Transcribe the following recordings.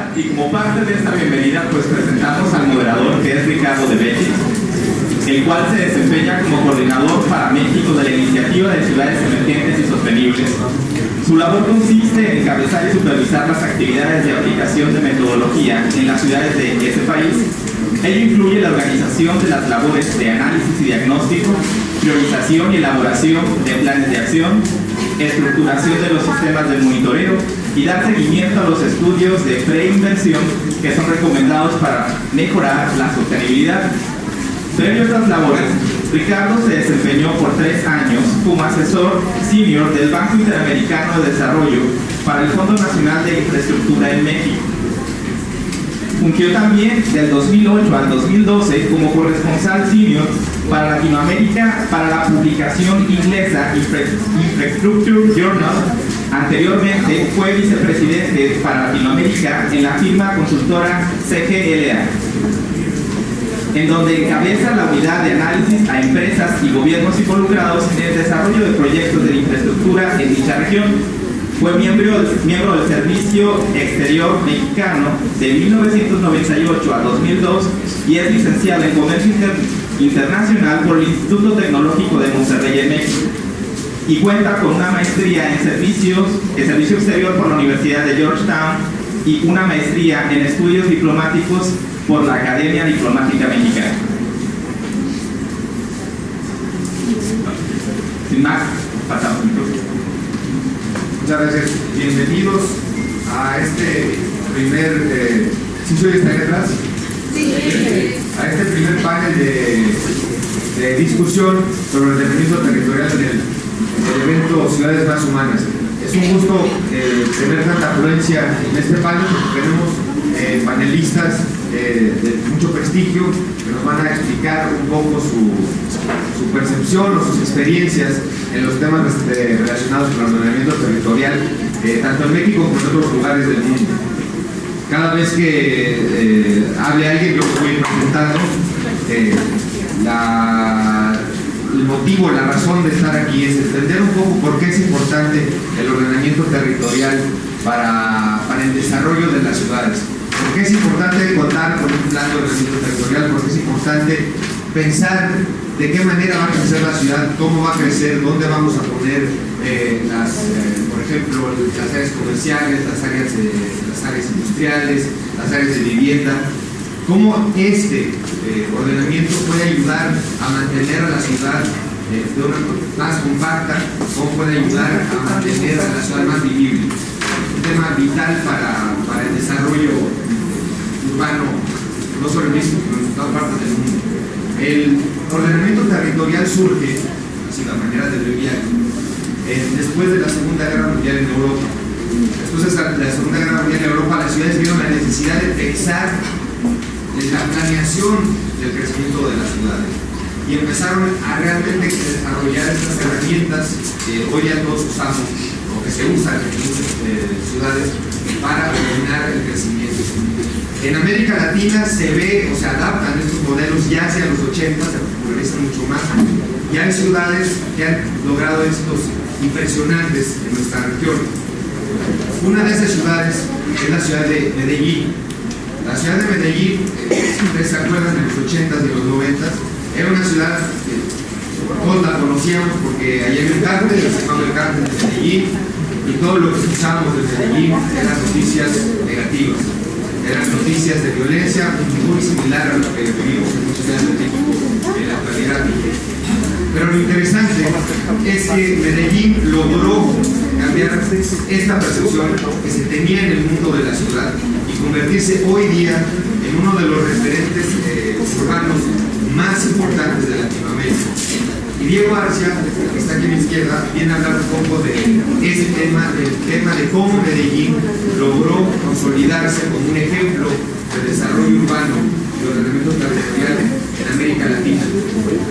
bienvenida, y como parte de esta bienvenida pues presentamos al moderador, que es Ricardo de Becci, el cual se desempeña como coordinador para México de la Iniciativa de Ciudades Emergentes y Sostenibles. Su labor consiste en encabezar y supervisar las actividades de aplicación de metodología en las ciudades de ese país. Ello incluye la organización de las labores de análisis y diagnóstico, priorización y elaboración de planes de acción, estructuración de los sistemas de monitoreo y dar seguimiento a los estudios de preinversión que son recomendados para mejorar la sostenibilidad. Previo a estas labores, Ricardo se desempeñó por 3 años como asesor senior del Banco Interamericano de Desarrollo para el Fondo Nacional de Infraestructura en México. Fungió también del 2008 al 2012 como corresponsal senior para Latinoamérica para la publicación inglesa Infrastructure Journal. Anteriormente fue vicepresidente para Latinoamérica en la firma consultora CGLA, en donde encabeza la unidad de análisis a empresas y gobiernos involucrados en el desarrollo de proyectos de infraestructura en dicha región. Fue miembro del Servicio Exterior Mexicano de 1998 a 2002 y es licenciado en Comercio Internacional por el Instituto Tecnológico de Monterrey en México. Y cuenta con una maestría en Servicio Exterior por la Universidad de Georgetown y una maestría en Estudios Diplomáticos por la Academia Diplomática Mexicana. Sin más, pasamos. Muchas gracias. Bienvenidos a este primer... ¿Sí soy esta detrás? Sí. A este primer panel de discusión sobre el ordenamiento territorial en el evento Ciudades Más Humanas. Es un gusto tener tanta afluencia en este panel, porque tenemos panelistas de mucho prestigio que nos van a explicar un poco su percepción o sus experiencias en los temas relacionados con el ordenamiento territorial, tanto en México como en otros lugares del mundo. Cada vez que hable alguien, yo voy presentando el motivo, la razón de estar aquí es entender un poco por qué es importante el ordenamiento territorial para el desarrollo de las ciudades. ¿Por qué es importante contar con un plan de ordenamiento territorial? ¿Por qué es importante pensar de qué manera va a crecer la ciudad, cómo va a crecer, dónde vamos a poner por ejemplo, las áreas comerciales, las áreas industriales, las áreas de vivienda? ¿Cómo este ordenamiento puede ayudar a mantener a la ciudad de una más compacta? ¿Cómo puede ayudar a mantener a la ciudad más vivible? Un tema vital para el desarrollo urbano, no solo en México, sino en todas partes del mundo. El ordenamiento territorial surge, así la manera de breviar, después de la Segunda Guerra Mundial en Europa. Después de la Segunda Guerra Mundial en Europa, las ciudades vieron la necesidad de pensar en la planeación del crecimiento de las ciudades y empezaron a realmente desarrollar estas herramientas que hoy ya todos usamos o que se usan en muchas ciudades para ordenar el crecimiento. En América Latina se ve o se adaptan estos modelos ya hacia los 80, se popularizan mucho más. Ya hay ciudades que han logrado éxitos impresionantes en nuestra región. Una de esas ciudades es la ciudad de Medellín. La ciudad de Medellín, si ustedes se acuerdan, en los 80s y los 90s, era una ciudad que todos la conocíamos porque allí había un cártel, se llamaba el cártel de Medellín, y todo lo que escuchábamos de Medellín eran noticias negativas, eran noticias de violencia muy similar a lo que vivimos en muchas ciudades de México en la actualidad. Pero lo interesante es que Medellín logró cambiar esta percepción que se tenía en el mundo de la ciudad y convertirse hoy día en uno de los referentes urbanos más importantes de Latinoamérica. Y Diego Arcia, que está aquí a mi izquierda, viene a hablar un poco de ese tema, del tema de cómo Medellín logró consolidarse como un ejemplo de desarrollo urbano y ordenamiento territorial en América Latina.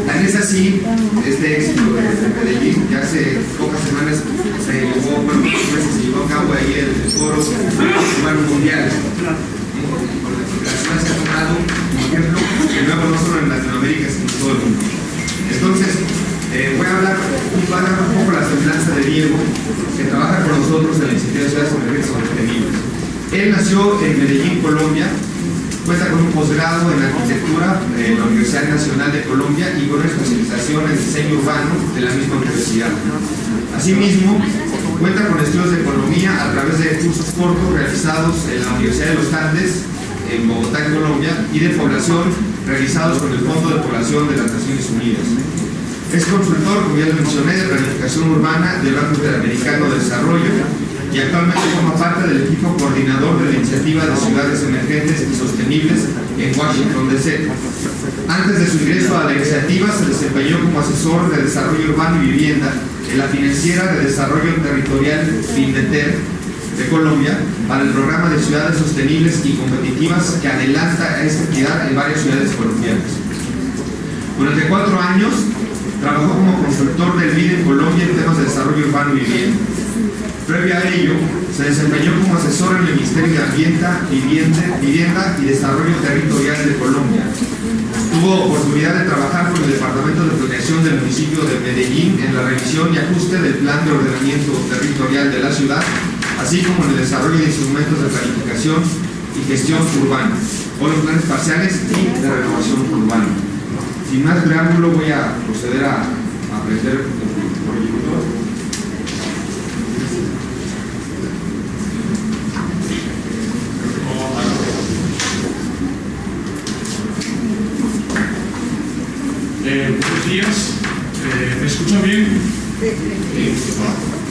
Tan es así este éxito de Medellín, que hace pocas semanas se llevó a cabo ahí el foro urbano mundial. La ciudad se ha tomado como ejemplo, que luego no solo en Latinoamérica, sino en todo el mundo. Entonces, voy a hablar un poco la semblanza de Diego, que trabaja con nosotros en la Iniciativa de Ciudades Emergentes y Sostenibles. Él nació en Medellín, Colombia. Cuenta con un posgrado en arquitectura en la Universidad Nacional de Colombia y con una especialización en diseño urbano de la misma universidad. Asimismo, cuenta con estudios de economía a través de cursos cortos realizados en la Universidad de los Andes, en Bogotá, en Colombia, y de población realizados con el Fondo de Población de las Naciones Unidas. Es consultor, como ya lo mencioné, de planificación urbana del Banco Interamericano de Desarrollo y actualmente forma parte del equipo coordinador de la iniciativa de ciudades emergentes y sostenibles en Washington, D.C. Antes de su ingreso a la iniciativa, se desempeñó como asesor de desarrollo urbano y vivienda en la Financiera de Desarrollo Territorial FINDETER de Colombia para el programa de ciudades sostenibles y competitivas que adelanta a esta entidad en varias ciudades colombianas. Durante 4 años trabajó como consultor del BID en Colombia en temas de desarrollo urbano y vivienda. Previo a ello, se desempeñó como asesor en el Ministerio de Ambiente, Vivienda y Desarrollo Territorial de Colombia. Tuvo oportunidad de trabajar con el Departamento de Planeación del municipio de Medellín en la revisión y ajuste del Plan de Ordenamiento Territorial de la ciudad, así como en el desarrollo de instrumentos de planificación y gestión urbana, o los planes parciales y de renovación urbana. Sin más preámbulo, voy a proceder a aprender por el futuro. Buenos días, ¿me escuchan bien?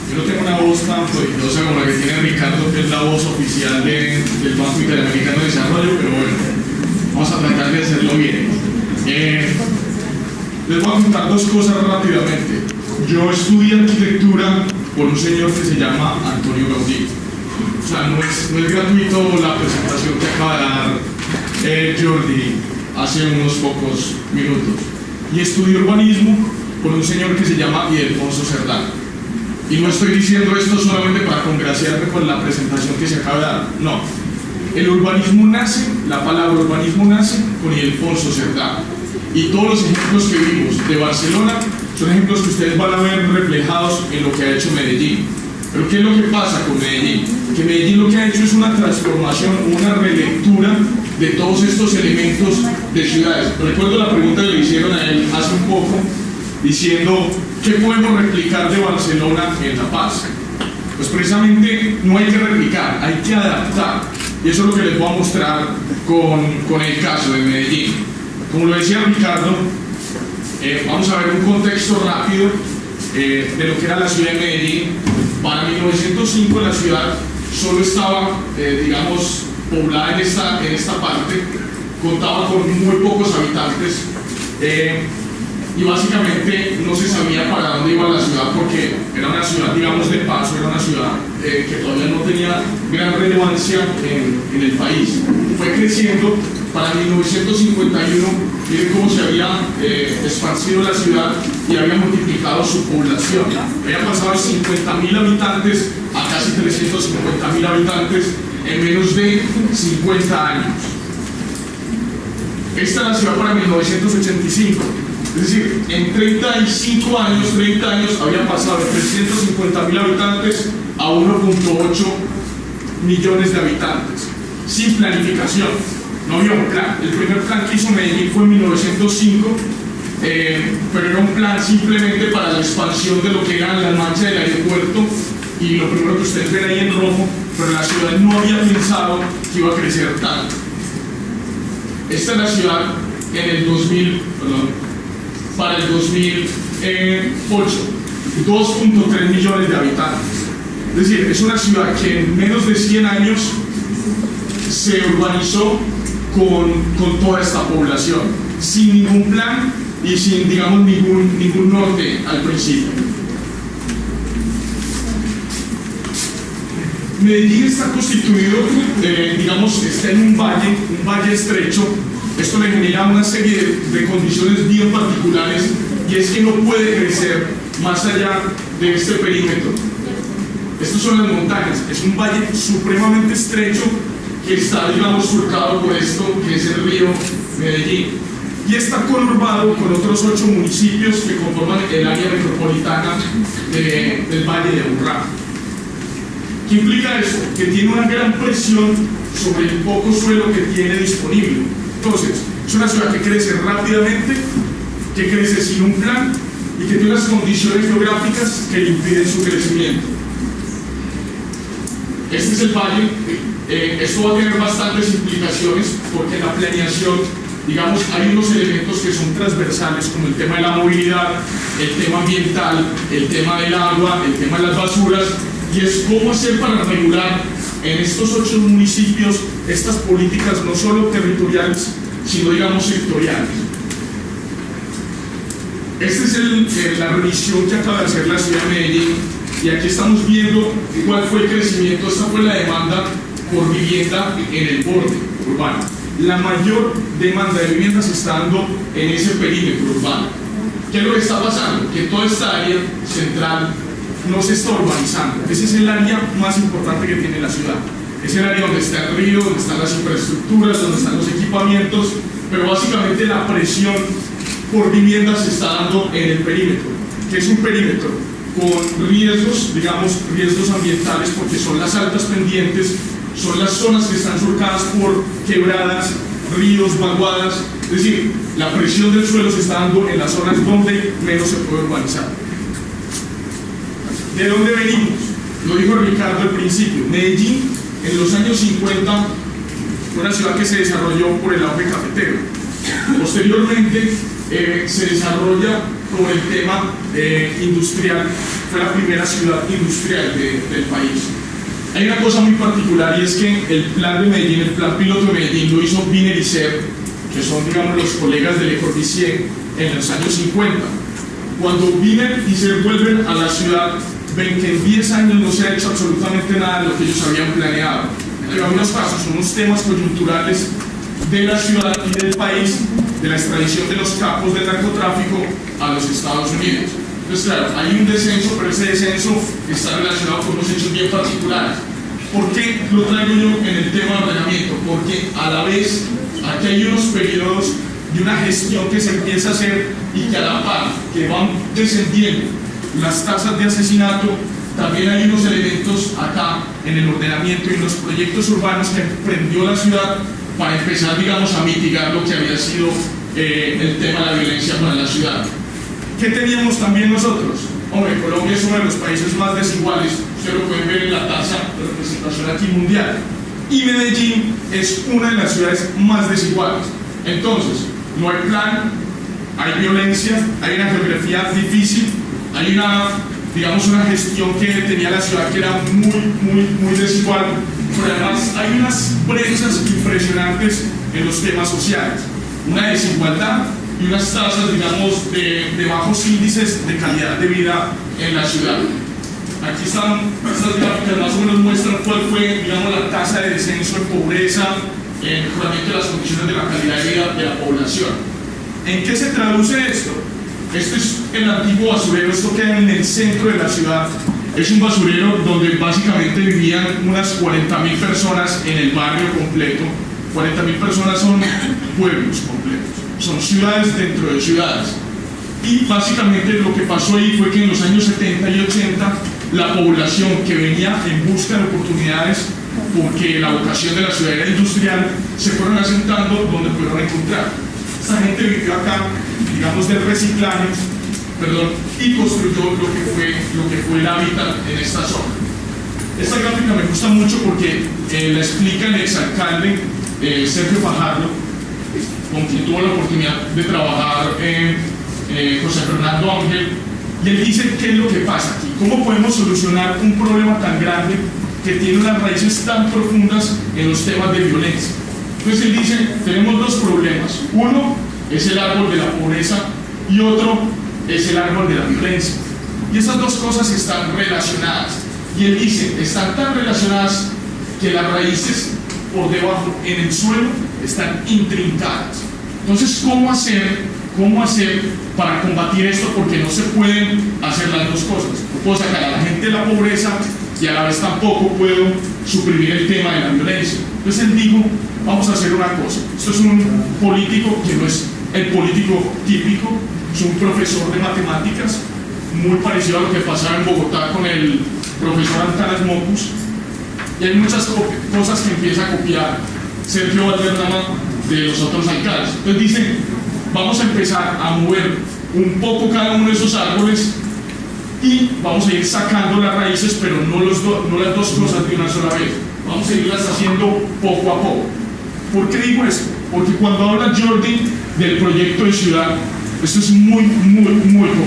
Yo no tengo una voz tan poderosa como la que tiene Ricardo, que es la voz oficial del Banco Interamericano de Desarrollo, pero bueno, vamos a tratar de hacerlo bien. Les voy a contar 2 cosas rápidamente. Yo estudié arquitectura por un señor que se llama Antonio Gaudí. O sea, no es gratuito la presentación que acaba de dar Jordi hace unos pocos minutos. Y estudié urbanismo por un señor que se llama Ildefonso Cerdá. Y no estoy diciendo esto solamente para congraciarme con la presentación que se acaba de dar, no. El urbanismo nace, la palabra urbanismo nace con Ildefonso Cerdá. Y todos los ejemplos que vimos de Barcelona son ejemplos que ustedes van a ver reflejados en lo que ha hecho Medellín. Pero ¿qué es lo que pasa con Medellín? Que Medellín lo que ha hecho es una transformación, una relectura de todos estos elementos de ciudades. Recuerdo la pregunta que le hicieron a él hace un poco, diciendo ¿qué podemos replicar de Barcelona en La Paz? Pues precisamente no hay que replicar, hay que adaptar. Y eso es lo que les voy a mostrar con el caso de Medellín. Como lo decía Ricardo, vamos a ver un contexto rápido de lo que era la ciudad de Medellín. Para 1905 la ciudad solo estaba, digamos, poblada en esta parte, contaba con muy pocos habitantes y básicamente no se sabía para dónde iba la ciudad porque era una ciudad, digamos, de paso, era una ciudad que todavía no tenía gran relevancia en el país. Fue creciendo. Para 1951, miren cómo se había esparcido la ciudad y había multiplicado su población. Había pasado de 50.000 habitantes a casi 350.000 habitantes en menos de 50 años. Esta es la ciudad para 1985. Es decir, en 35 años, 30 años, había pasado de 350.000 habitantes a 1.8 millones de habitantes, sin planificación. No había un plan. El primer plan que hizo Medellín fue en 1905, pero era un plan simplemente para la expansión de lo que era la mancha del aeropuerto y lo primero que ustedes ven ahí en rojo, pero la ciudad no había pensado que iba a crecer tanto. Esta es la ciudad en el 2000, para el 2008, 2.3 millones de habitantes. Es decir, es una ciudad que en menos de 100 años se urbanizó con toda esta población, sin ningún plan y sin, digamos, ningún norte al principio. Medellín está constituido, digamos, está en un valle estrecho. Esto le genera una serie de condiciones bien particulares y es que no puede crecer más allá de este perímetro. Estas son las montañas, es un valle supremamente estrecho que está, digamos, surcado por esto que es el río Medellín y está conurbado con otros 8 municipios que conforman el área metropolitana del Valle de Aburrá. ¿Qué implica eso? Que tiene una gran presión sobre el poco suelo que tiene disponible. Entonces, es una ciudad que crece rápidamente, que crece sin un plan y que tiene unas condiciones geográficas que le impiden su crecimiento. Este es el valle. Esto va a tener bastantes implicaciones porque en la planeación, digamos, hay unos elementos que son transversales, como el tema de la movilidad, el tema ambiental, el tema del agua, el tema de las basuras, y es cómo hacer para regular en estos 8 municipios estas políticas no solo territoriales, sino, digamos, sectoriales. Esta es la revisión que acaba de hacer la ciudad de Medellín, y aquí estamos viendo cuál fue el crecimiento. Esta fue la demanda por vivienda en el borde urbano. La mayor demanda de viviendas está dando en ese perímetro urbano. ¿Qué es lo que está pasando? Que toda esta área central no se está urbanizando. Ese es el área más importante que tiene la ciudad. Es el área donde está el río, donde están las infraestructuras, donde están los equipamientos, pero básicamente la presión por vivienda se está dando en el perímetro. ¿Qué es un perímetro? Con riesgos, digamos, riesgos ambientales, porque son las altas pendientes, son las zonas que están surcadas por quebradas, ríos, vaguadas. Es decir, la presión del suelo se está dando en las zonas donde menos se puede urbanizar. ¿De dónde venimos? Lo dijo Ricardo al principio. Medellín, en los años 50, fue una ciudad que se desarrolló por el auge cafetero. Posteriormente, se desarrolla por el tema industrial. Fue la primera ciudad industrial del país. Hay una cosa muy particular, y es que el plan de Medellín, el plan piloto de Medellín, lo hizo Wiener y Serre, que son, digamos, los colegas de Le Corbusier en los años 50. Cuando Wiener y Serre vuelven a la ciudad, ven que en 10 años no se ha hecho absolutamente nada de lo que ellos habían planeado. En algunos casos, unos temas coyunturales de la ciudad y del país, de la extradición de los capos del narcotráfico a los Estados Unidos. Entonces, claro, hay un descenso, pero ese descenso está relacionado con unos hechos bien particulares. ¿Por qué lo traigo yo en el tema de ordenamiento? Porque a la vez, aquí hay unos periodos de una gestión que se empieza a hacer y que a la par que van descendiendo las tasas de asesinato, también hay unos elementos acá en el ordenamiento y en los proyectos urbanos que emprendió la ciudad para empezar, digamos, a mitigar lo que había sido el tema de la violencia para la ciudad. ¿Qué teníamos también nosotros? Hombre, Colombia es uno de los países más desiguales, ustedes lo pueden ver en la tasa de representación aquí mundial, y Medellín es una de las ciudades más desiguales. Entonces, no hay plan, hay violencia, hay una geografía difícil, hay una, digamos, una gestión que tenía la ciudad que era muy desigual, pero además hay unas brechas impresionantes en los temas sociales, una desigualdad y unas tasas, digamos, de bajos índices de calidad de vida en la ciudad. Aquí están estas gráficas, más o menos muestran cuál fue, digamos, la tasa de descenso en pobreza, en mejoramiento de las condiciones de la calidad de vida de la población. ¿En qué se traduce esto? Esto es el antiguo basurero, esto queda en el centro de la ciudad. Es un basurero donde básicamente vivían unas 40.000 personas en el barrio completo. 40.000 personas son pueblos completos, son ciudades dentro de ciudades. Y básicamente lo que pasó ahí fue que en los años 70 y 80 la población que venía en busca de oportunidades, porque la vocación de la ciudad era industrial, se fueron asentando donde pudieron encontrar. Esta gente vivió acá, digamos, del reciclaje, y construyó lo que fue el hábitat en esta zona. Esta gráfica me gusta mucho porque la explica el exalcalde Sergio Fajardo, con quien tuvo la oportunidad de trabajar José Fernando Ángel, y él dice qué es lo que pasa aquí, cómo podemos solucionar un problema tan grande que tiene unas raíces tan profundas en los temas de violencia. Entonces él dice, tenemos dos problemas, uno es el árbol de la pobreza y otro es el árbol de la violencia, y esas dos cosas están relacionadas, y él dice, están tan relacionadas que las raíces por debajo en el suelo están intrincadas. Entonces, ¿cómo hacer para combatir esto? Porque no se pueden hacer las dos cosas. No puedo sacar a la gente de la pobreza y a la vez tampoco puedo suprimir el tema de la violencia. Entonces él dijo, vamos a hacer una cosa. Esto es un político que no es el político típico, es un profesor de matemáticas, muy parecido a lo que pasaba en Bogotá con el profesor Antanas Mocus. Y hay muchas cosas que empieza a copiar Sergio Valderrama de los otros alcaldes. Entonces dicen, vamos a empezar a mover un poco cada uno de esos árboles y vamos a ir sacando las raíces, pero no las dos cosas de una sola vez. Vamos a irlas haciendo poco a poco. ¿Por qué digo esto? Porque cuando habla Jordi del proyecto de ciudad, esto es muy complejo.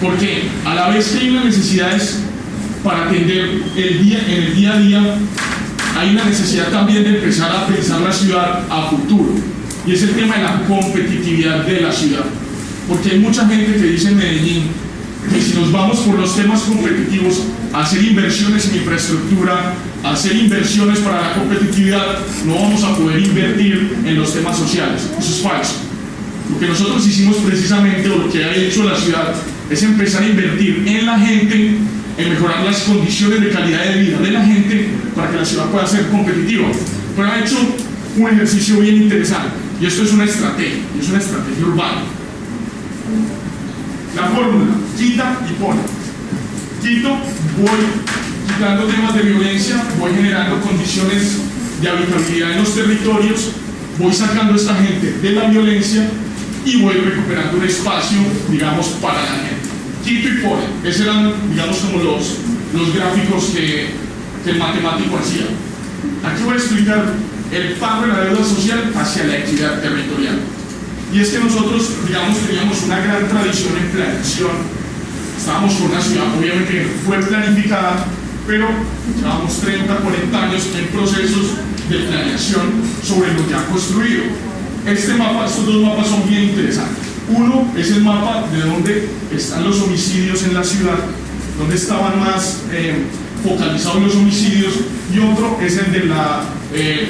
Porque a la vez que hay unas necesidades para atender en el día a día, hay una necesidad también de empezar a pensar la ciudad a futuro. Y es el tema de la competitividad de la ciudad. Porque hay mucha gente que dice en Medellín que si nos vamos por los temas competitivos, a hacer inversiones en infraestructura, a hacer inversiones para la competitividad, no vamos a poder invertir en los temas sociales. Eso es falso. Lo que nosotros hicimos precisamente, o lo que ha hecho la ciudad, es empezar a invertir en la gente, en mejorar las condiciones de calidad de vida de la gente para que la ciudad pueda ser competitiva. Pero ha hecho un ejercicio bien interesante, y esto es una estrategia urbana. La fórmula, quita y pone. Quito, voy quitando temas de violencia, voy generando condiciones de habitabilidad en los territorios, voy sacando a esta gente de la violencia y voy recuperando un espacio, digamos, para la gente. Quito y pone. Esos eran, digamos, como los gráficos que el matemático hacía. Aquí voy a explicar el pago de la deuda social hacia la equidad territorial. Y es que nosotros, digamos, teníamos una gran tradición en planeación. Estábamos con una ciudad, obviamente, fue planificada, pero llevamos 30, 40 años en procesos de planeación sobre lo ya construido. Estos dos mapas son bien interesantes. Uno es el mapa de dónde están los homicidios en la ciudad, dónde estaban más focalizados los homicidios, y otro es el de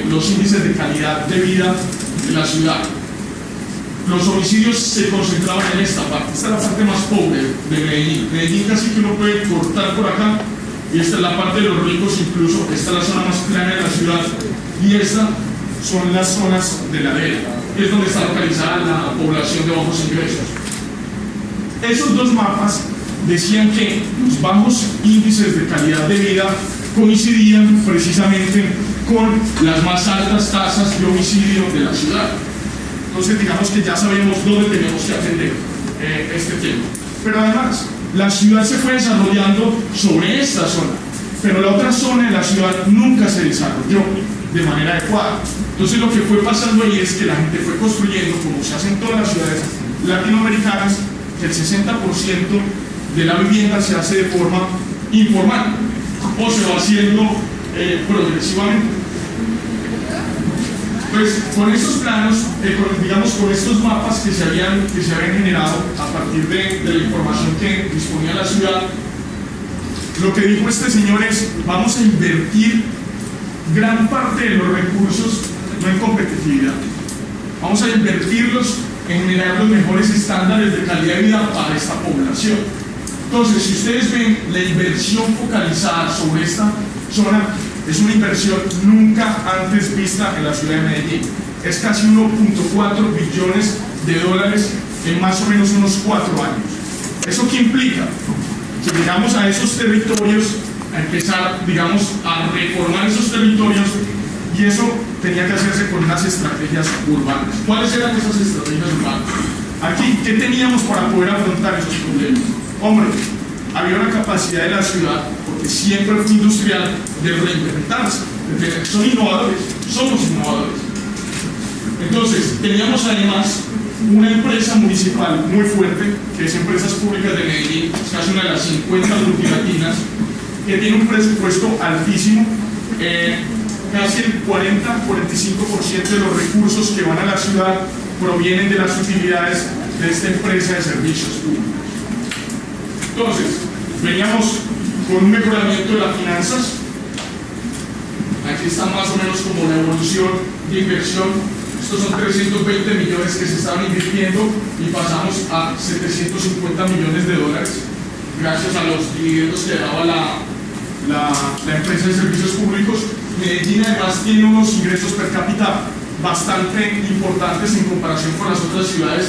los índices de calidad de vida de la ciudad. Los homicidios se concentraban en esta parte. Esta es la parte más pobre de Medellín. Medellín casi que uno puede cortar por acá, y esta es la parte de los ricos, incluso esta es la zona más plana de la ciudad, y estas son las zonas de la ladera, y es donde está localizada la población de bajos ingresos. Esos dos mapas decían que los bajos índices de calidad de vida coincidían precisamente con las más altas tasas de homicidio de la ciudad. Entonces, digamos que ya sabemos dónde tenemos que atender este tema. Pero además, la ciudad se fue desarrollando sobre esta zona, pero la otra zona de la ciudad nunca se desarrolló de manera adecuada. Entonces, lo que fue pasando ahí es que la gente fue construyendo, como se hace en todas las ciudades latinoamericanas, que el 60% de la vivienda se hace de forma informal o se va haciendo progresivamente. Pues con estos planos, digamos con estos mapas que se habían generado a partir de la información que disponía la ciudad, lo que dijo este señor es: vamos a invertir gran parte de los recursos no en competitividad, vamos a invertirlos en generar los mejores estándares de calidad de vida para esta población. Entonces, si ustedes ven la inversión focalizada sobre esta zona, es una inversión nunca antes vista en la ciudad de Medellín. Es casi 1.4 billones de dólares en más o menos unos 4 años. ¿Eso qué implica? Que llegamos a esos territorios, a empezar, digamos, a reformar esos territorios, y eso tenía que hacerse con unas estrategias urbanas. ¿Cuáles eran esas estrategias urbanas? Aquí, ¿qué teníamos para poder afrontar esos problemas? Hombre, había una capacidad de la ciudad, porque siempre fue industrial, de reinventarse, son innovadores, somos innovadores. Entonces, teníamos además una empresa municipal muy fuerte, que es Empresas Públicas de Medellín, es casi una de las 50 multilatinas, que tiene un presupuesto altísimo, casi el 40-45% de los recursos que van a la ciudad provienen de las utilidades de esta empresa de servicios públicos. Entonces, veníamos con un mejoramiento de las finanzas. Aquí está más o menos como la evolución de inversión. Estos son 320 millones que se estaban invirtiendo y pasamos a 750 millones de dólares gracias a los dividendos que daba la empresa de servicios públicos. Medellín además tiene unos ingresos per cápita bastante importantes en comparación con las otras ciudades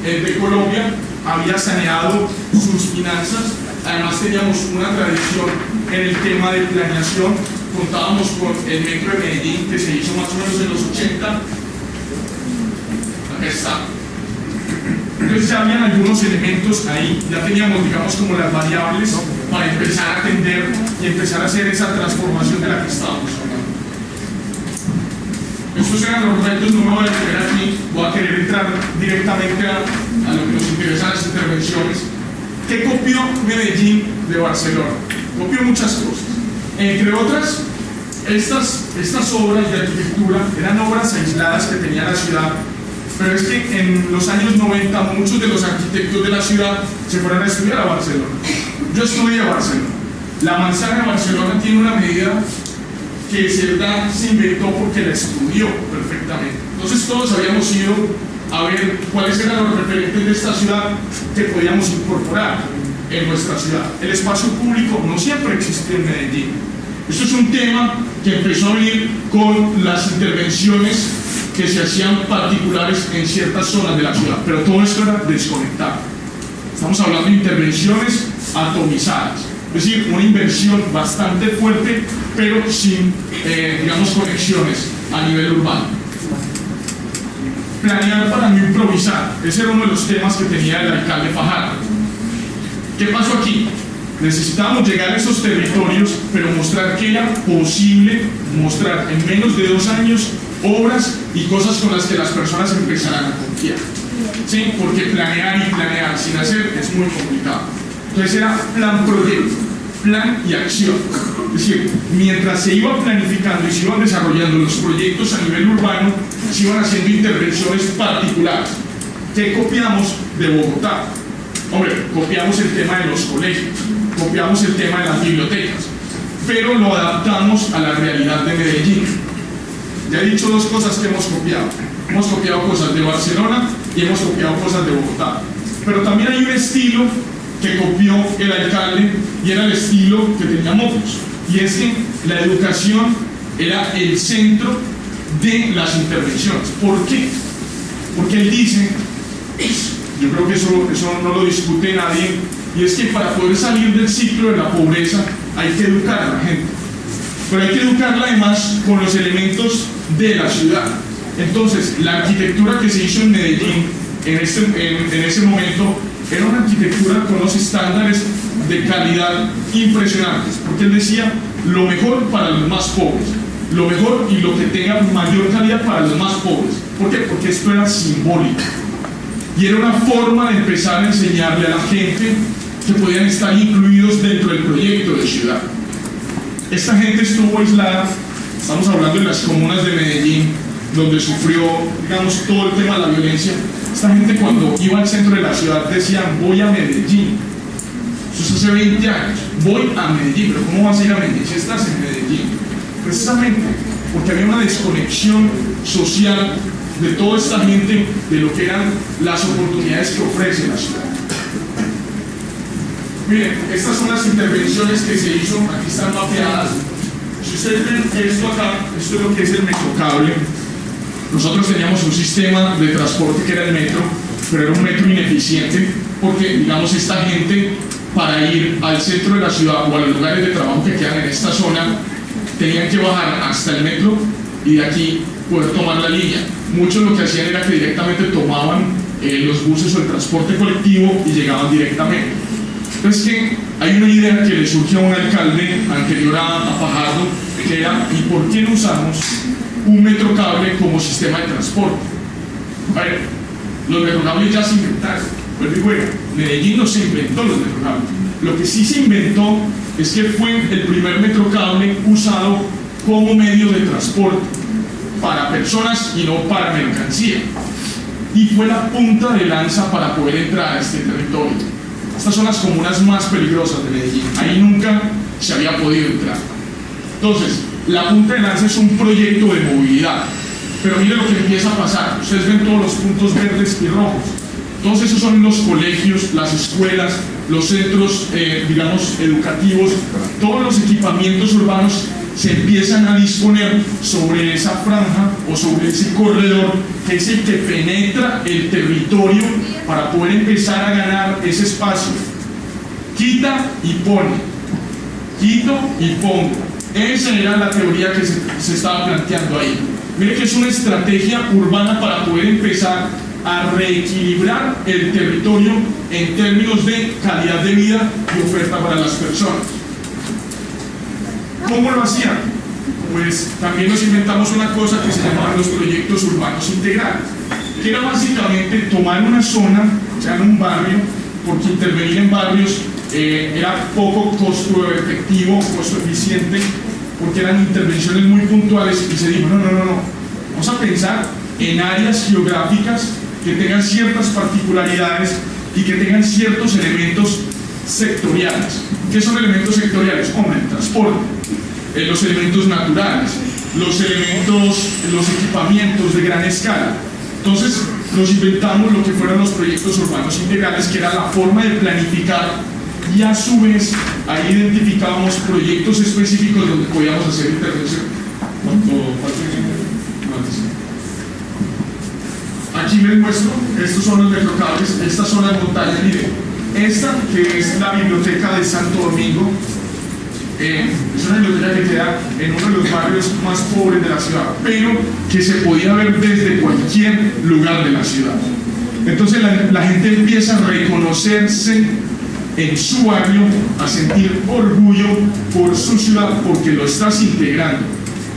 de Colombia. Había saneado sus finanzas, además teníamos una tradición en el tema de planeación contábamos con el metro de Medellín, que se hizo más o menos en los 80. Acá está. Entonces ya habían algunos elementos ahí, ya teníamos, digamos, como las variables para empezar a atender y empezar a hacer esa transformación de la que estábamos hablando. Estos eran los retos, no me voy a detener aquí, voy a querer entrar directamente a lo que nos interesa las intervenciones. ¿Qué copió Medellín de Barcelona? Copió muchas cosas. Entre otras, estas obras de arquitectura eran obras aisladas que tenía la ciudad, pero es que en los años 90 muchos de los arquitectos de la ciudad se fueron a estudiar a Barcelona. Yo estudié a Barcelona. La manzana de Barcelona tiene una medida que Cerdá se inventó porque la estudió perfectamente. Entonces todos habíamos ido a ver cuáles eran los referentes de esta ciudad que podíamos incorporar en nuestra ciudad. El espacio público no siempre existió en Medellín. Esto es un tema que empezó a venir con las intervenciones que se hacían particulares en ciertas zonas de la ciudad, pero todo esto era desconectado. Estamos hablando de intervenciones atomizadas, es decir, una inversión bastante fuerte, pero sin, digamos, conexiones a nivel urbano. Planear para no improvisar, ese era uno de los temas que tenía el alcalde Fajardo. ¿Qué pasó aquí? Necesitábamos llegar a esos territorios, pero mostrar que era posible mostrar en menos de 2 años obras y cosas con las que las personas empezaran a confiar. ¿Sí? Porque planear y planear sin hacer es muy complicado. Entonces era plan-proyecto, plan y acción. Es decir, mientras se iba planificando y se iban desarrollando los proyectos a nivel urbano, se iban haciendo intervenciones particulares. ¿Qué copiamos de Bogotá? Hombre, copiamos el tema de los colegios, copiamos el tema de las bibliotecas, pero lo adaptamos a la realidad de Medellín. Ya he dicho 2 cosas que hemos copiado. Hemos copiado cosas de Barcelona y hemos copiado cosas de Bogotá. Pero también hay un estilo que copió el alcalde y era el estilo que tenía Mopus. Y es que la educación era el centro de las intervenciones. ¿Por qué? Porque él dice, yo creo que eso no lo discute nadie, y es que para poder salir del ciclo de la pobreza hay que educar a la gente. Pero hay que educarla además con los elementos de la ciudad. Entonces, la arquitectura que se hizo en Medellín en ese momento era una arquitectura con unos estándares de calidad impresionantes, porque él decía lo mejor para los más pobres, lo mejor y lo que tenga mayor calidad para los más pobres. ¿Por qué? Porque esto era simbólico y era una forma de empezar a enseñarle a la gente que podían estar incluidos dentro del proyecto de ciudad. Esta gente estuvo aislada, estamos hablando de las comunas de Medellín, donde sufrió, digamos, todo el tema de la violencia. Esta gente cuando iba al centro de la ciudad decían, voy a Medellín. Eso es hace 20 años, voy a Medellín. Pero ¿cómo vas a ir a Medellín si estás en Medellín? Precisamente porque había una desconexión social de toda esta gente de lo que eran las oportunidades que ofrece la ciudad. Miren, estas son las intervenciones que se hizo, aquí están mapeadas. Si ustedes ven esto acá, esto es lo que es el metrocable. Nosotros teníamos un sistema de transporte que era el metro, pero era un metro ineficiente, porque, digamos, esta gente, para ir al centro de la ciudad o a los lugares de trabajo que quedan en esta zona, tenían que bajar hasta el metro y de aquí poder tomar la línea. Muchos lo que hacían era que directamente tomaban los buses o el transporte colectivo y llegaban directamente. Entonces que hay una idea que le surgió a un alcalde anterior a Fajardo, que era, ¿y por qué no usamos un metrocable como sistema de transporte? A ver, los metrocables ya se inventaron, pues digo, Medellín no se inventó los metrocables. Lo que sí se inventó es que fue el primer metrocable usado como medio de transporte para personas y no para mercancía, y fue la punta de lanza para poder entrar a este territorio. Estas son las comunas más peligrosas de Medellín, ahí nunca se había podido entrar. Entonces, la punta de lanza es un proyecto de movilidad, pero mire lo que empieza a pasar. Ustedes ven todos los puntos verdes y rojos, todos esos son los colegios, las escuelas, los centros, digamos, educativos, todos los equipamientos urbanos se empiezan a disponer sobre esa franja o sobre ese corredor que es el que penetra el territorio para poder empezar a ganar ese espacio. Quita y pone, quito y pongo. Esa era la teoría que se estaba planteando ahí. Mire que es una estrategia urbana para poder empezar a reequilibrar el territorio en términos de calidad de vida y oferta para las personas. ¿Cómo lo hacían? Pues también nos inventamos una cosa que se llamaban los proyectos urbanos integrales, que era básicamente tomar una zona, o sea, en un barrio, porque intervenir en barrios era poco costo efectivo, costo eficiente, porque eran intervenciones muy puntuales, y se dijo, no, vamos a pensar en áreas geográficas que tengan ciertas particularidades y que tengan ciertos elementos sectoriales. ¿Qué son elementos sectoriales? Hombre, el transporte, los elementos naturales, los equipamientos de gran escala. Entonces nos inventamos lo que fueron los proyectos urbanos integrales, que era la forma de planificar, y a su vez ahí identificábamos proyectos específicos donde podíamos hacer intervención. Aquí les muestro, estos son los metrocables, estas son las montañas. Miren, esta que es la biblioteca de Santo Domingo, es una biblioteca que queda en uno de los barrios más pobres de la ciudad, pero que se podía ver desde cualquier lugar de la ciudad. Entonces la gente empieza a reconocerse en su barrio, a sentir orgullo por su ciudad, porque lo estás integrando.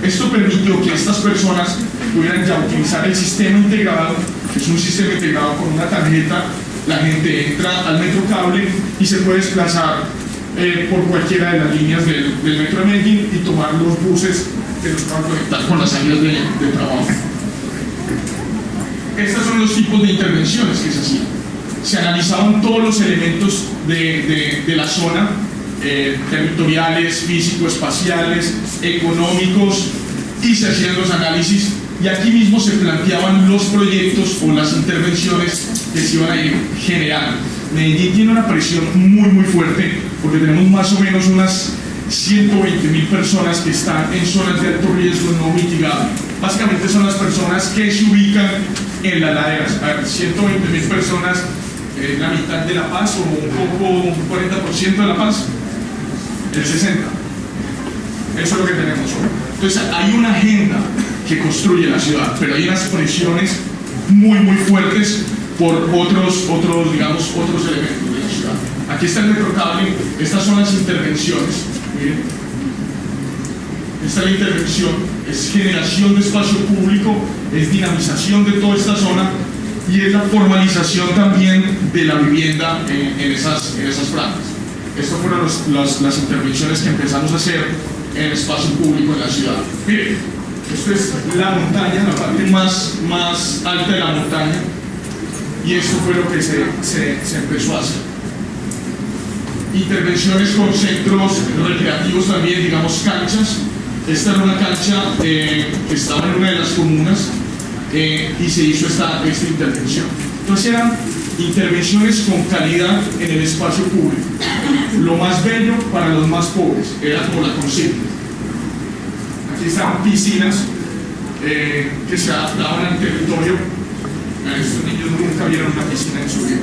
Esto permitió que estas personas pudieran ya utilizar el sistema integrado, que es un sistema integrado con una tarjeta. La gente entra al metrocable y se puede desplazar por cualquiera de las líneas del metro de Medellín y tomar los buses que nos van a conectar con las áreas de trabajo. Estos son los tipos de intervenciones que se hacían. Se analizaban todos los elementos de la zona, territoriales, físico-espaciales, económicos, y se hacían los análisis, y aquí mismo se planteaban los proyectos o las intervenciones que se iban a ir generando. Medellín tiene una presión muy fuerte, porque tenemos más o menos unas 120.000 personas que están en zonas de alto riesgo no mitigado. Básicamente son las personas que se ubican en las laderas. A ver, 120.000 personas, la mitad de La Paz, o un 40% de La Paz, el 60%. Eso es lo que tenemos hoy. Entonces hay una agenda que construye la ciudad, pero hay unas presiones muy fuertes por otros elementos de la ciudad. Aquí está el metrocable, estas son las intervenciones. Miren, esta es la intervención, es generación de espacio público, es dinamización de toda esta zona, y es la formalización también de la vivienda en esas franjas. Estas fueron las intervenciones que empezamos a hacer en el espacio público en la ciudad. Miren, esto es la montaña, la parte más alta de la montaña, y esto fue lo que se empezó a hacer. Intervenciones con centros recreativos también, digamos canchas. Esta era una cancha que estaba en una de las comunas, y se hizo esta intervención. Entonces eran intervenciones con calidad en el espacio público. Lo más bello para los más pobres, era como la consigna. Aquí están piscinas que se adaptaban al territorio. Estos niños nunca vieron una piscina en su vida.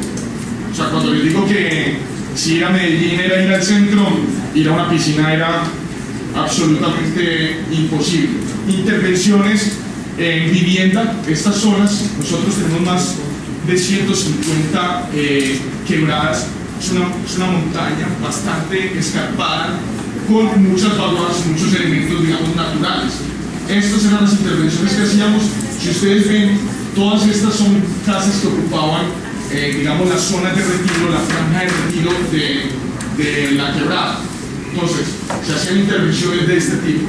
O sea, cuando les digo que si ir a Medellín era ir al centro, ir a una piscina era absolutamente imposible. Intervenciones en vivienda, estas zonas, nosotros tenemos más de 150 quebradas. Es una montaña bastante escarpada, con muchas vaguadas, muchos elementos, digamos, naturales. Estas eran las intervenciones que hacíamos. Si ustedes ven, todas estas son casas que ocupaban, digamos, las zonas de retiro, la franja de retiro de la quebrada. Entonces, se hacían intervenciones de este tipo.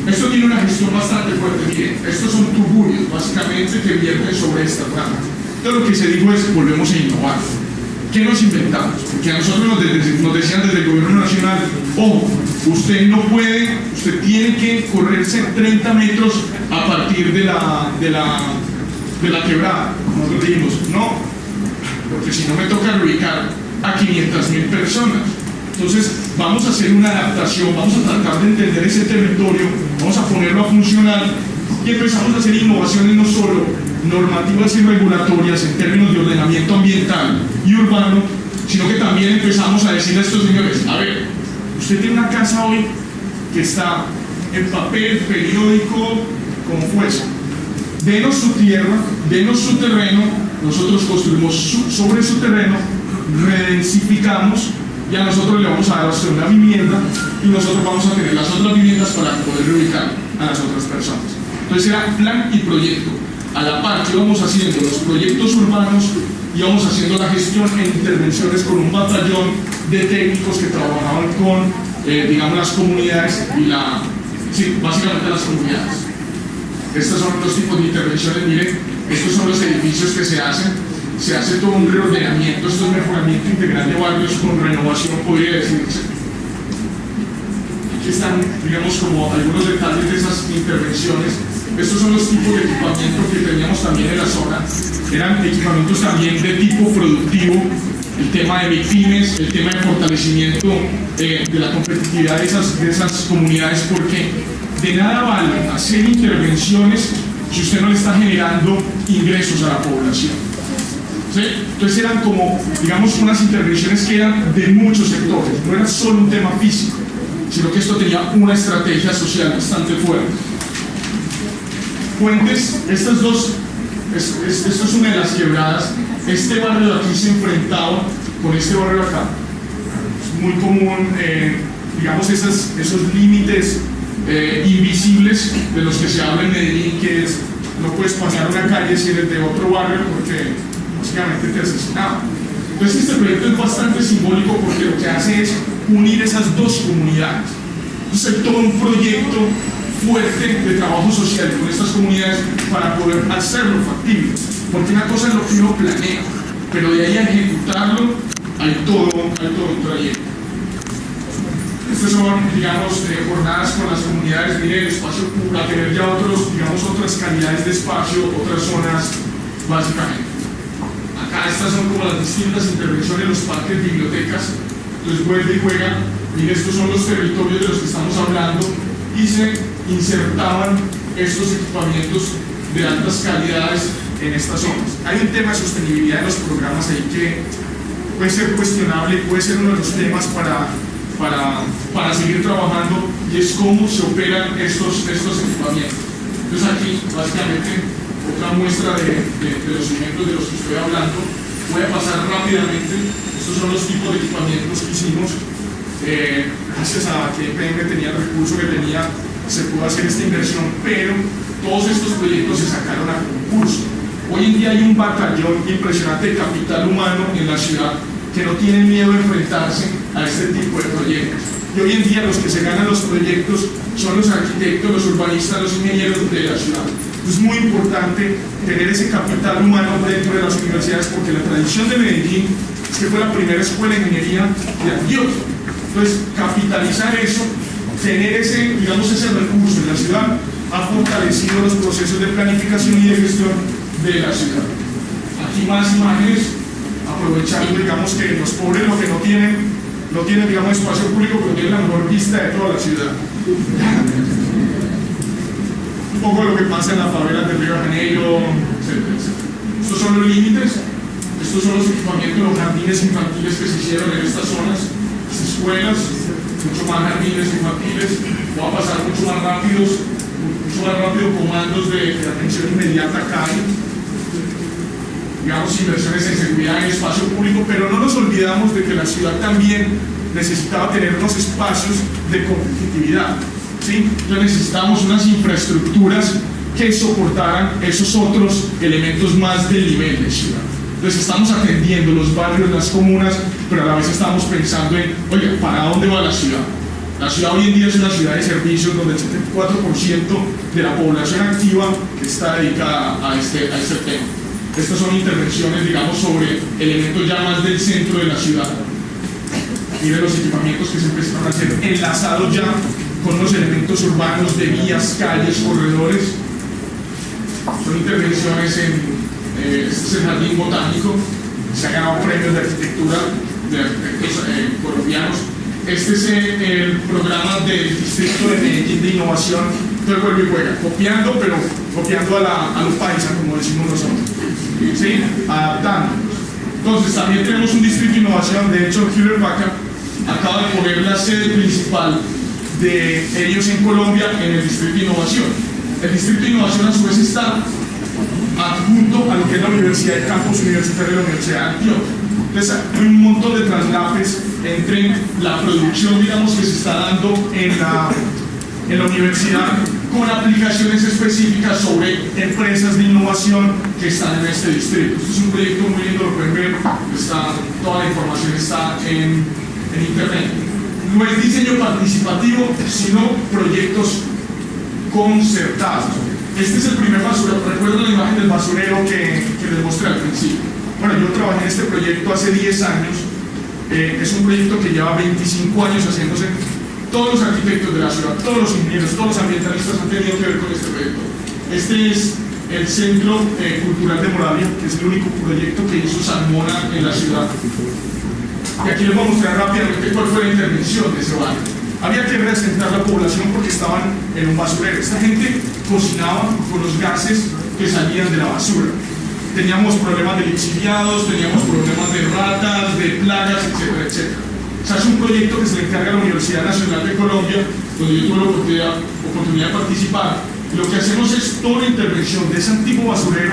Esto tiene una gestión bastante fuerte. Miren, estos son tuburios, básicamente, que vierten sobre esta franja. Entonces, lo que se dijo es, volvemos a innovar. ¿Qué nos inventamos? Porque a nosotros nos decían desde el gobierno nacional, ojo, usted no puede, usted tiene que correrse 30 metros a partir de la quebrada. Nosotros dijimos, no, porque si no me toca reubicar a 500.000 personas. Entonces vamos a hacer una adaptación, vamos a tratar de entender ese territorio, vamos a ponerlo a funcionar, y empezamos a hacer innovaciones no solo normativas y regulatorias en términos de ordenamiento ambiental y urbano, sino que también empezamos a decirle a estos señores, a ver, usted tiene una casa hoy que está en papel, periódico, como fuese. Denos su tierra, denos su terreno, nosotros construimos sobre su terreno, redensificamos y a nosotros le vamos a dar a usted una vivienda y nosotros vamos a tener las otras viviendas para poder reubicar a las otras personas. Entonces era plan y proyecto. A la par que íbamos haciendo los proyectos urbanos, íbamos haciendo la gestión en intervenciones con un batallón de técnicos que trabajaban con, digamos, las comunidades y básicamente las comunidades. Estos son los tipos de intervenciones. Miren, estos son los edificios que se hace todo un reordenamiento, esto es mejoramiento integral de barrios con renovación, podría decirse. Aquí están, digamos, como algunos detalles de esas intervenciones. Estos son los tipos de equipamiento que teníamos también en la zona. Eran equipamientos también de tipo productivo, el tema de MIPYMES, el tema de fortalecimiento de la competitividad de esas comunidades, porque de nada vale hacer intervenciones si usted no le está generando ingresos a la población. ¿Sí? Entonces eran como, digamos, unas intervenciones que eran de muchos sectores, no era solo un tema físico, sino que esto tenía una estrategia social bastante fuerte. Puentes, esto es una de las quebradas. Este barrio de aquí se enfrentaba con este barrio de acá. Es muy común, digamos, esos límites invisibles de los que se habla en Medellín, que es no puedes pasar una calle si eres de otro barrio porque básicamente te asesinaban. Entonces este proyecto es bastante simbólico porque lo que hace es unir esas dos comunidades. Entonces hay todo un proyecto fuerte de trabajo social con estas comunidades para poder hacerlo factible, porque una cosa es lo que uno planea, pero de ahí a ejecutarlo hay todo un trayecto. Estas son, digamos, jornadas con las comunidades, mire, el espacio para tener ya otras calidades de espacio, otras zonas, básicamente. Acá estas son como las distintas intervenciones, los parques, bibliotecas. Entonces vuelve y juega. Mire, estos son los territorios de los que estamos hablando y se insertaban estos equipamientos de altas calidades en estas zonas. Hay un tema de sostenibilidad en los programas ahí que puede ser cuestionable, puede ser uno de los temas para seguir trabajando, y es cómo se operan estos equipamientos. Entonces aquí, básicamente, otra muestra de los ejemplos de los que estoy hablando. Voy a pasar rápidamente. Estos son los tipos de equipamientos que hicimos. Gracias a que EPM tenía el recurso que tenía, se pudo hacer esta inversión, pero todos estos proyectos se sacaron a concurso. Hoy en día hay un batallón impresionante de capital humano en la ciudad que no tiene miedo de enfrentarse a este tipo de proyectos. Y hoy en día los que se ganan los proyectos son los arquitectos, los urbanistas, los ingenieros de la ciudad. Es muy importante tener ese capital humano dentro de las universidades, porque la tradición de Medellín es que fue la primera escuela de ingeniería de Antioquia. Entonces, capitalizar eso, tener ese recurso en la ciudad, ha fortalecido los procesos de planificación y de gestión de la ciudad. Aquí más imágenes, aprovechando, digamos, que los pobres lo que no tienen, digamos, espacio público, pero tienen la mejor vista de toda la ciudad. Un poco lo que pasa en las favelas de Río de Janeiro, etc. Estos son los límites, estos son los equipamientos, los jardines infantiles que se hicieron en estas zonas, las escuelas, mucho más jardines infantiles. Voy a pasar mucho más rápido comandos de atención inmediata acá, digamos, inversiones en seguridad en espacio público, pero no nos olvidamos de que la ciudad también necesitaba tener unos espacios de competitividad, ¿sí? Entonces necesitamos unas infraestructuras que soportaran esos otros elementos más del nivel de ciudad. Entonces estamos atendiendo los barrios, las comunas, pero a la vez estamos pensando en, oye, ¿para dónde va la ciudad? La ciudad hoy en día es una ciudad de servicios donde el 74% de la población activa está dedicada a este tema. Estas son intervenciones, digamos, sobre elementos ya más del centro de la ciudad. Miren los equipamientos que se empezaron a hacer enlazados ya con los elementos urbanos de vías, calles, corredores. Son intervenciones este es el jardín botánico, se han ganado premios de arquitectura de arquitectos colombianos. Este es el programa del Distrito de Medellín de Innovación. Entonces vuelve y juega, copiando a los paisas, como decimos nosotros, ¿sí? Adaptando. Entonces también tenemos un distrito de innovación. De hecho, Hewlett Packard acaba de poner la sede principal de ellos en Colombia en el Distrito de Innovación. El Distrito de Innovación a su vez está adjunto a lo que es la Universidad del Campus Universitario de la Universidad de Antioquia. Entonces hay un montón de traslapes entre la producción, digamos, que se está dando en la universidad con aplicaciones específicas sobre empresas de innovación que están en este distrito. Este es un proyecto muy lindo, lo pueden ver, toda la información está en internet. No es diseño participativo, sino proyectos concertados. Este es el primer basurero. ¿Recuerdan la imagen del basurero que les mostré al principio? Bueno, yo trabajé en este proyecto hace 10 años. Es un proyecto que lleva 25 años haciéndose. Todos los arquitectos de la ciudad, todos los ingenieros, todos los ambientalistas han tenido que ver con este proyecto. Este es el Centro Cultural de Moravia, que es el único proyecto que hizo Salmona en la ciudad. Y aquí les voy a mostrar rápidamente cuál fue la intervención de ese barrio. Había que reasentar la población porque estaban en un basurero. Esta gente cocinaba con los gases que salían de la basura. Teníamos problemas de lixiviados, teníamos problemas de ratas, de plagas, etcétera, etcétera. O sea, es un proyecto que se le encarga a la Universidad Nacional de Colombia, donde yo tuve la oportunidad de participar. Lo que hacemos es toda la intervención de ese antiguo basurero,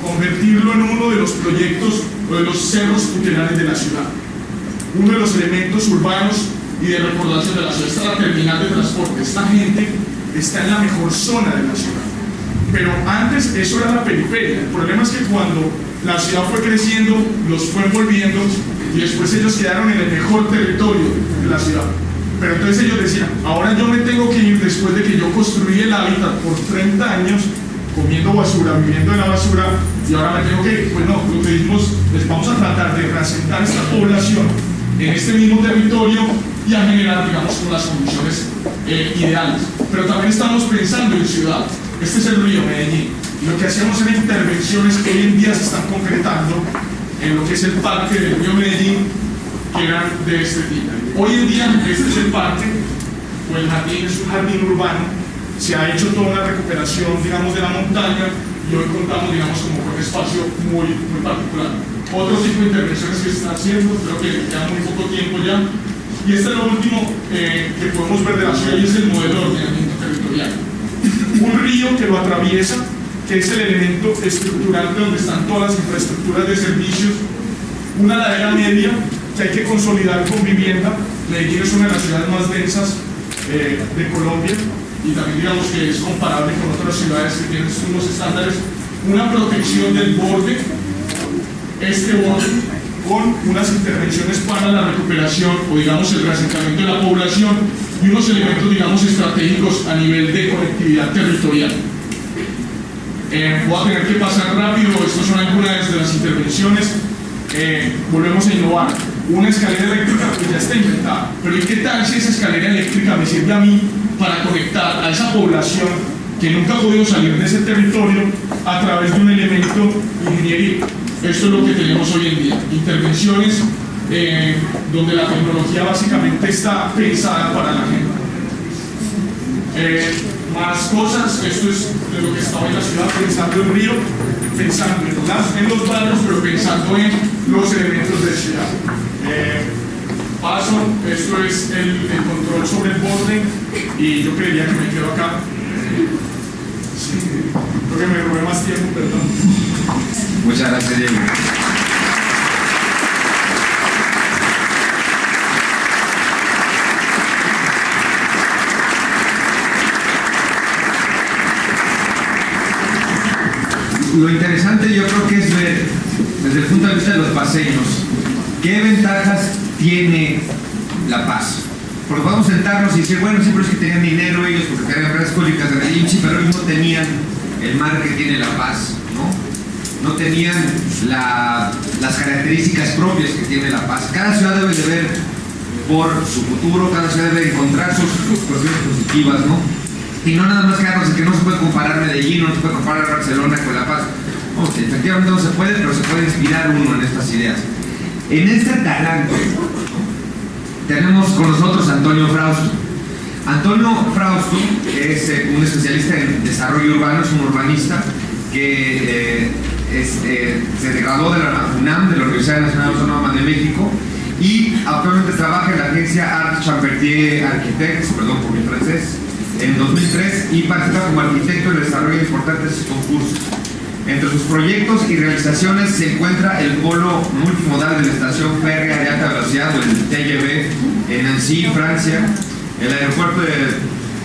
convertirlo en uno de los proyectos o de los cerros tutelares de la ciudad. Uno de los elementos urbanos y de recordación de la ciudad. Esta es la terminal de transporte. Esta gente está en la mejor zona de la ciudad. Pero antes eso era la periferia. El problema es que cuando la ciudad fue creciendo, los fue envolviendo y después ellos quedaron en el mejor territorio de la ciudad. Pero entonces ellos decían, ahora yo me tengo que ir después de que yo construí el hábitat por 30 años comiendo basura, viviendo en la basura, y ahora me tengo que ir. Pues no, lo que dijimos es vamos a tratar de reasentar esta población en este mismo territorio y a generar, digamos, con las condiciones ideales. Pero también estamos pensando en ciudad. Este es el río Medellín. Lo que hacíamos eran intervenciones que hoy en día se están concretando en lo que es el parque del río Medellín, que eran de este tipo. Hoy en día este es el parque, o el jardín, es un jardín urbano. Se ha hecho toda una recuperación, digamos, de la montaña, y hoy contamos, digamos, como con un espacio muy particular. Otro tipo de intervenciones que se están haciendo, creo que queda muy poco tiempo ya. Y este es lo último que podemos ver de la ciudad, y es el modelo de ordenamiento territorial. Un río que lo atraviesa, que es el elemento estructural de donde están todas las infraestructuras de servicios. Una ladera media que hay que consolidar con vivienda. Medellín es una de las ciudades más densas de Colombia, y también digamos que es comparable con otras ciudades que tienen unos estándares. Una protección del borde, este borde, con unas intervenciones para la recuperación o digamos el reasentamiento de la población y unos elementos digamos estratégicos a nivel de conectividad territorial. Voy a tener que pasar rápido, estas son algunas de las intervenciones. Volvemos a innovar. Una escalera eléctrica pues ya está inventada, pero ¿y qué tal si esa escalera eléctrica me sirve a mí para conectar a esa población que nunca ha podido salir de ese territorio a través de un elemento ingenieril? Esto es lo que tenemos hoy en día, intervenciones donde la tecnología básicamente está pensada para la gente. Más cosas, esto es de lo que estaba en la ciudad, pensando en Río, pensando en los barrios, pero pensando en los elementos de ciudad. Paso, esto es el control sobre el borde, y yo creería que me quedo acá. Sí, creo que me robé más tiempo, perdón. Muchas gracias, Diego. Lo interesante yo creo que es ver desde el punto de vista de los paseños qué ventajas tiene La Paz. Porque podemos sentarnos y decir, bueno, siempre es que tenían dinero ellos porque tenían redes públicas de Medellín, pero ellos no tenían el mar que tiene La Paz, ¿no? No tenían las características propias que tiene La Paz. Cada ciudad debe de ver por su futuro, cada ciudad debe encontrar sus cuestiones positivas, ¿no? Y no nada más quedarnos en que no se puede comparar Medellín, no se puede comparar Barcelona con La Paz. Efectivamente no se puede, pero se puede inspirar uno en estas ideas. En este talante tenemos con nosotros a Antonio Frausto. Antonio Frausto es un especialista en desarrollo urbano, es un urbanista que se graduó de la UNAM, de la Universidad Nacional Autónoma de México, y actualmente trabaja en la agencia Art Chambertier Architects, perdón por mi francés, en 2003, y participa como arquitecto en el desarrollo de importantes concursos. Entre sus proyectos y realizaciones se encuentra el polo multimodal de la estación férrea de alta velocidad, o el TGV, en Nancy, Francia, el aeropuerto de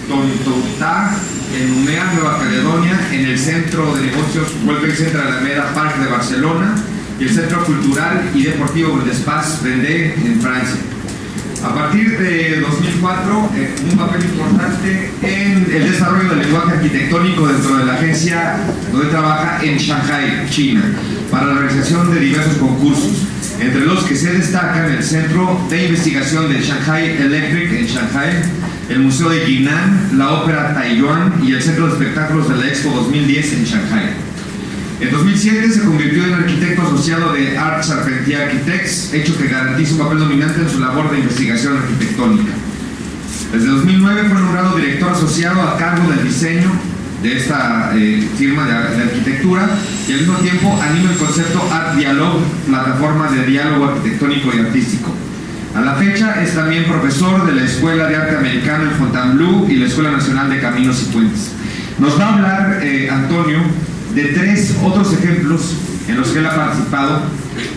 Tontouta, en Umea, Nueva Caledonia, en el centro de negocios World Trade Center Alameda Park de Barcelona, y el Centro Cultural y Deportivo d'Espace Vendée en Francia. A partir de 2004, un papel importante en el desarrollo del lenguaje arquitectónico dentro de la agencia donde trabaja en Shanghai, China, para la realización de diversos concursos, entre los que se destacan el Centro de Investigación de Shanghai Electric en Shanghai, el Museo de Jinan, la Ópera Taiyuan y el Centro de Espectáculos de la Expo 2010 en Shanghai. En 2007 se convirtió en arquitecto asociado de Art Chambertier Architects, hecho que garantiza un papel dominante en su labor de investigación arquitectónica. Desde 2009 fue nombrado director asociado a cargo del diseño de esta firma de arquitectura, y al mismo tiempo anima el concepto Art Dialogue, plataforma de diálogo arquitectónico y artístico. A la fecha es también profesor de la Escuela de Arte Americano en Fontainebleau y la Escuela Nacional de Caminos y Puentes. Nos va a hablar Antonio de 3 otros ejemplos en los que él ha participado,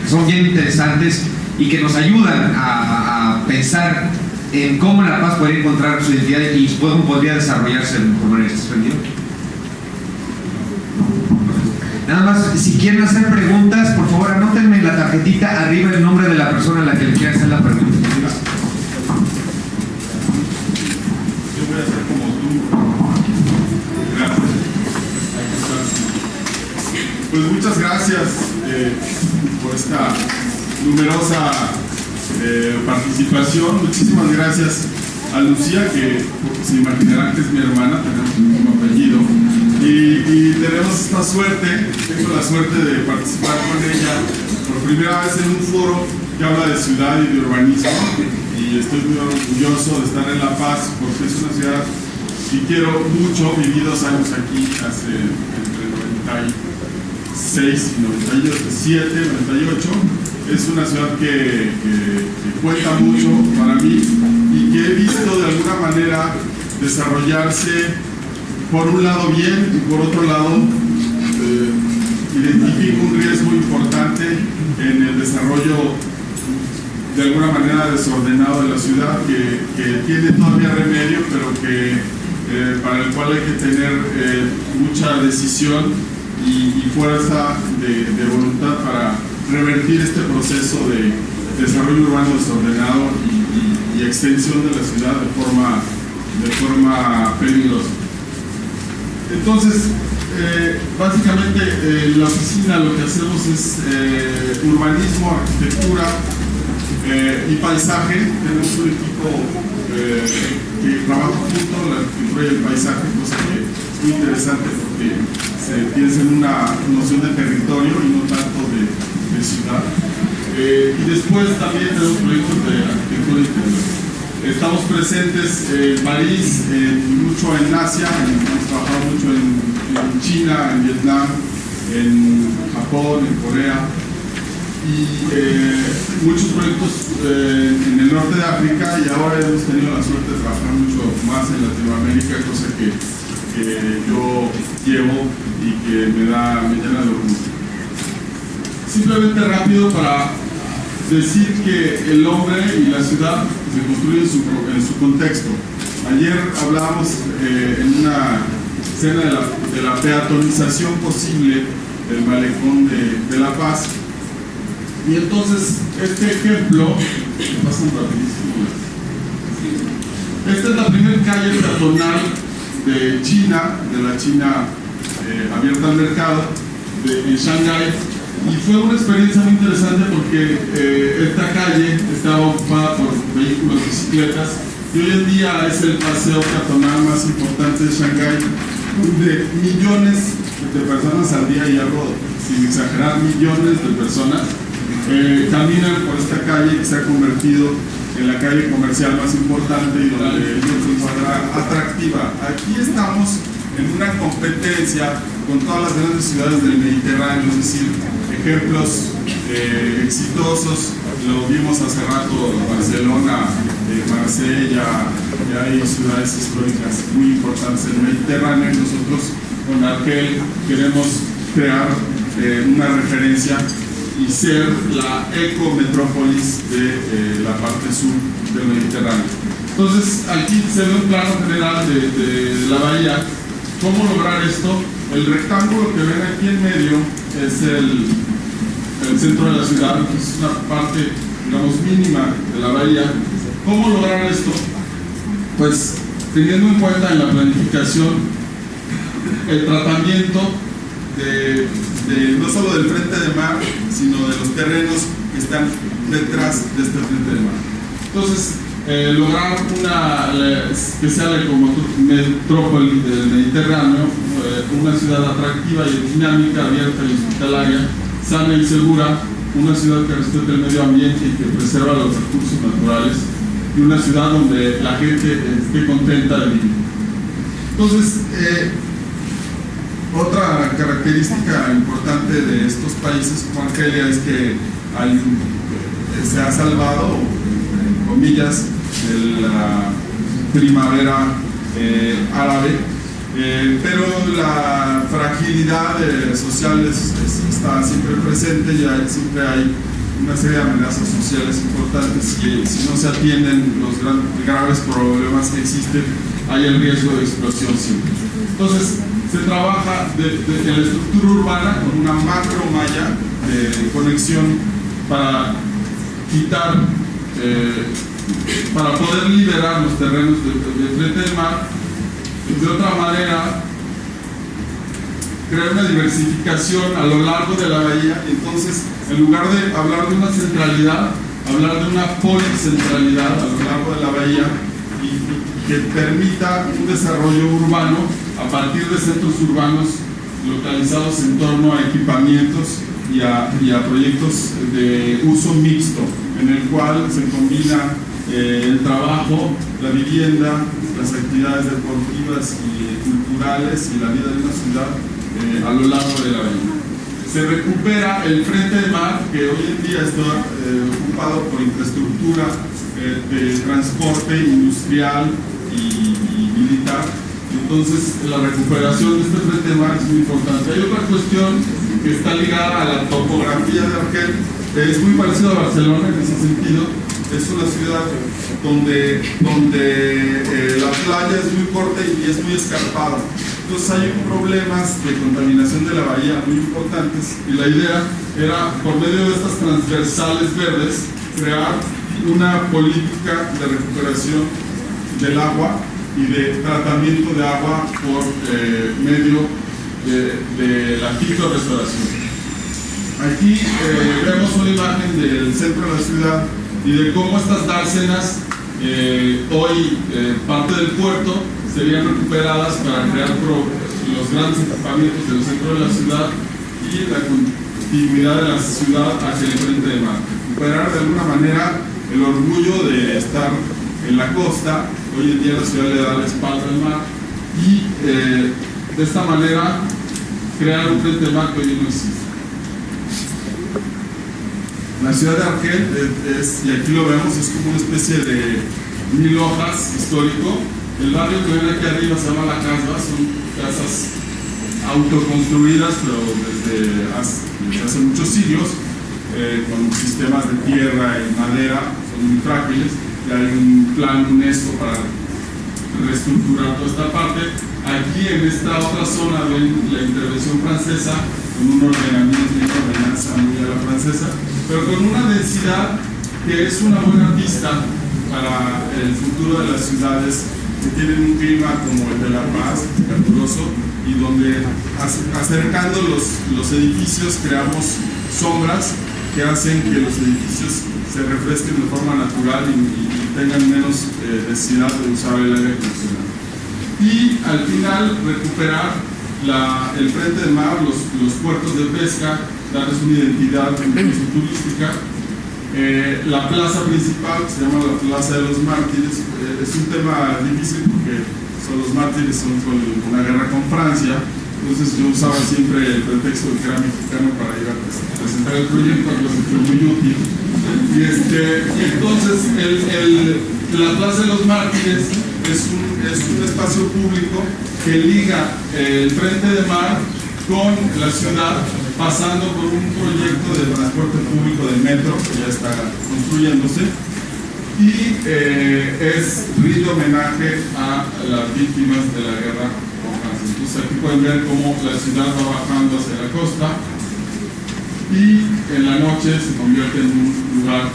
que son bien interesantes y que nos ayudan a pensar en cómo La Paz podría encontrar su identidad y cómo podría desarrollarse de mejor manera. ¿Estás prendido? Nada más, si quieren hacer preguntas, por favor anótenme en la tarjetita arriba el nombre de la persona a la que le quieran hacer la pregunta. Yo voy a hacer como tú. Gracias. Pues muchas gracias por esta numerosa participación. Muchísimas gracias a Lucía, que se imaginarán que es mi hermana, tenemos el mismo apellido, y tenemos esta suerte, tengo la suerte de participar con ella por primera vez en un foro que habla de ciudad y de urbanismo, y estoy muy orgulloso de estar en La Paz porque es una ciudad que quiero mucho. Viví 2 años aquí hace entre 96 y 97, 98. Es una ciudad que cuenta mucho para mí y que he visto de alguna manera desarrollarse, por un lado bien y por otro lado identifico un riesgo importante en el desarrollo de alguna manera desordenado de la ciudad, que tiene todavía remedio, pero que para el cual hay que tener mucha decisión y fuerza de voluntad para revertir este proceso de desarrollo urbano desordenado y extensión de la ciudad de forma peligrosa. Entonces, básicamente en la oficina lo que hacemos es urbanismo, arquitectura y paisaje. Tenemos un equipo que trabaja junto, la arquitectura y el paisaje, cosa que es muy interesante porque se piensa en una noción de territorio y no tanto de ciudad. Y después también tenemos proyectos de arquitectura interior. Estamos presentes en París, mucho en Asia, hemos trabajado mucho en China, en Vietnam, en Japón, en Corea, y muchos proyectos en el norte de África, y ahora hemos tenido la suerte de trabajar mucho más en Latinoamérica, cosa que yo llevo y que me llena de orgullo. Simplemente rápido para decir que el hombre y la ciudad se construyen en su contexto. Ayer hablábamos en una escena de la peatonización posible del malecón de La Paz, y entonces este ejemplo, pasan rapidísimo. Esta es la primera calle peatonal de China, de la China abierta al mercado, en Shanghái. Y fue una experiencia muy interesante porque esta calle estaba ocupada por vehículos, bicicletas, y hoy en día es el paseo peatonal más importante de Shanghái, donde millones de personas al día, y hablo sin exagerar, millones de personas caminan por esta calle que se ha convertido en la calle comercial más importante y donde se encuentra atractiva. Aquí estamos en una competencia con todas las grandes ciudades del Mediterráneo, es decir, ejemplos exitosos. Lo vimos hace rato, Barcelona, Marsella, y hay ciudades históricas muy importantes en el Mediterráneo. Nosotros con Arquel queremos crear una referencia y ser la ecometrópolis de la parte sur del Mediterráneo. Entonces, aquí se ve un plano general de la bahía. ¿Cómo lograr esto? El rectángulo que ven aquí en medio es el centro de la ciudad, que es una parte, digamos, mínima de la bahía. ¿Cómo lograr esto? Pues teniendo en cuenta en la planificación el tratamiento no solo del frente de mar, sino de los terrenos que están detrás de este frente de mar. Entonces, lograr que sea la ecometrópoli del Mediterráneo, una ciudad atractiva y dinámica, abierta y hospitalaria, sana y segura, una ciudad que respete el medio ambiente y que preserva los recursos naturales, y una ciudad donde la gente esté contenta de vivir. Entonces, otra característica importante de estos países como Argelia es que se ha salvado, en comillas, de la primavera árabe, pero la fragilidad social está siempre presente y siempre hay una serie de amenazas sociales importantes y si no se atienden los graves problemas que existen, hay el riesgo de explosión siempre. Entonces, se trabaja en la estructura urbana con una macro malla de conexión para quitar, para poder liberar los terrenos de frente del mar. De otra manera, crear una diversificación a lo largo de la bahía. Entonces, en lugar de hablar de una centralidad, hablar de una policentralidad a lo largo de la bahía y que permita un desarrollo urbano a partir de centros urbanos localizados en torno a equipamientos y a proyectos de uso mixto, en el cual se combina el trabajo, la vivienda, las actividades deportivas y culturales y la vida de una ciudad a lo largo de la bahía. Se recupera el frente de mar, que hoy en día está ocupado por infraestructura de transporte industrial y militar. Entonces, la recuperación de este frente de mar es muy importante. Hay otra cuestión que está ligada a la topografía de Argel, que es muy parecido a Barcelona en ese sentido. Es una ciudad donde la playa es muy corta y es muy escarpada. Entonces hay problemas de contaminación de la bahía muy importantes y la idea era, por medio de estas transversales verdes, crear una política de recuperación del agua y de tratamiento de agua por medio de la fito-restauración. Aquí vemos una imagen del centro de la ciudad y de cómo estas dársenas, hoy parte del puerto, serían recuperadas para crear los grandes equipamientos del centro de la ciudad y la continuidad de la ciudad hacia el frente de mar. Recuperar de alguna manera el orgullo de estar en la costa. Hoy en día la ciudad le da la espalda al mar y de esta manera crear un frente de mar que hoy no existe. La ciudad de Argel y aquí lo vemos, es como una especie de 1000 hojas histórico. El barrio que ven aquí arriba se llama La Casba, son casas autoconstruidas, pero desde hace muchos siglos, con sistemas de tierra y madera, son muy frágiles, y hay un plan UNESCO para reestructurar toda esta parte. Aquí en esta otra zona ven la intervención francesa, con un ordenamiento y una ordenanza muy a la francesa, pero con una densidad que es una buena pista para el futuro de las ciudades que tienen un clima como el de La Paz, caluroso, y donde acercando los edificios creamos sombras que hacen que los edificios se refresquen de forma natural y tengan menos necesidad de usar el aire acondicionado. Y al final recuperar el frente de mar, los puertos de pesca, darles una identidad turística. La plaza principal, que se llama la Plaza de los Mártires, es un tema difícil porque los mártires son con una guerra con Francia, Entonces yo usaba siempre el pretexto de que era mexicano para ir a presentar el proyecto, algo que fue muy útil. Y entonces la Plaza de los Mártires es un espacio público que liga el Frente de Mar con la ciudad, pasando por un proyecto de transporte público del metro que ya está construyéndose, y rinde homenaje a las víctimas de la guerra con Francia. Entonces aquí pueden ver cómo la ciudad va bajando hacia la costa y en la noche se convierte en un lugar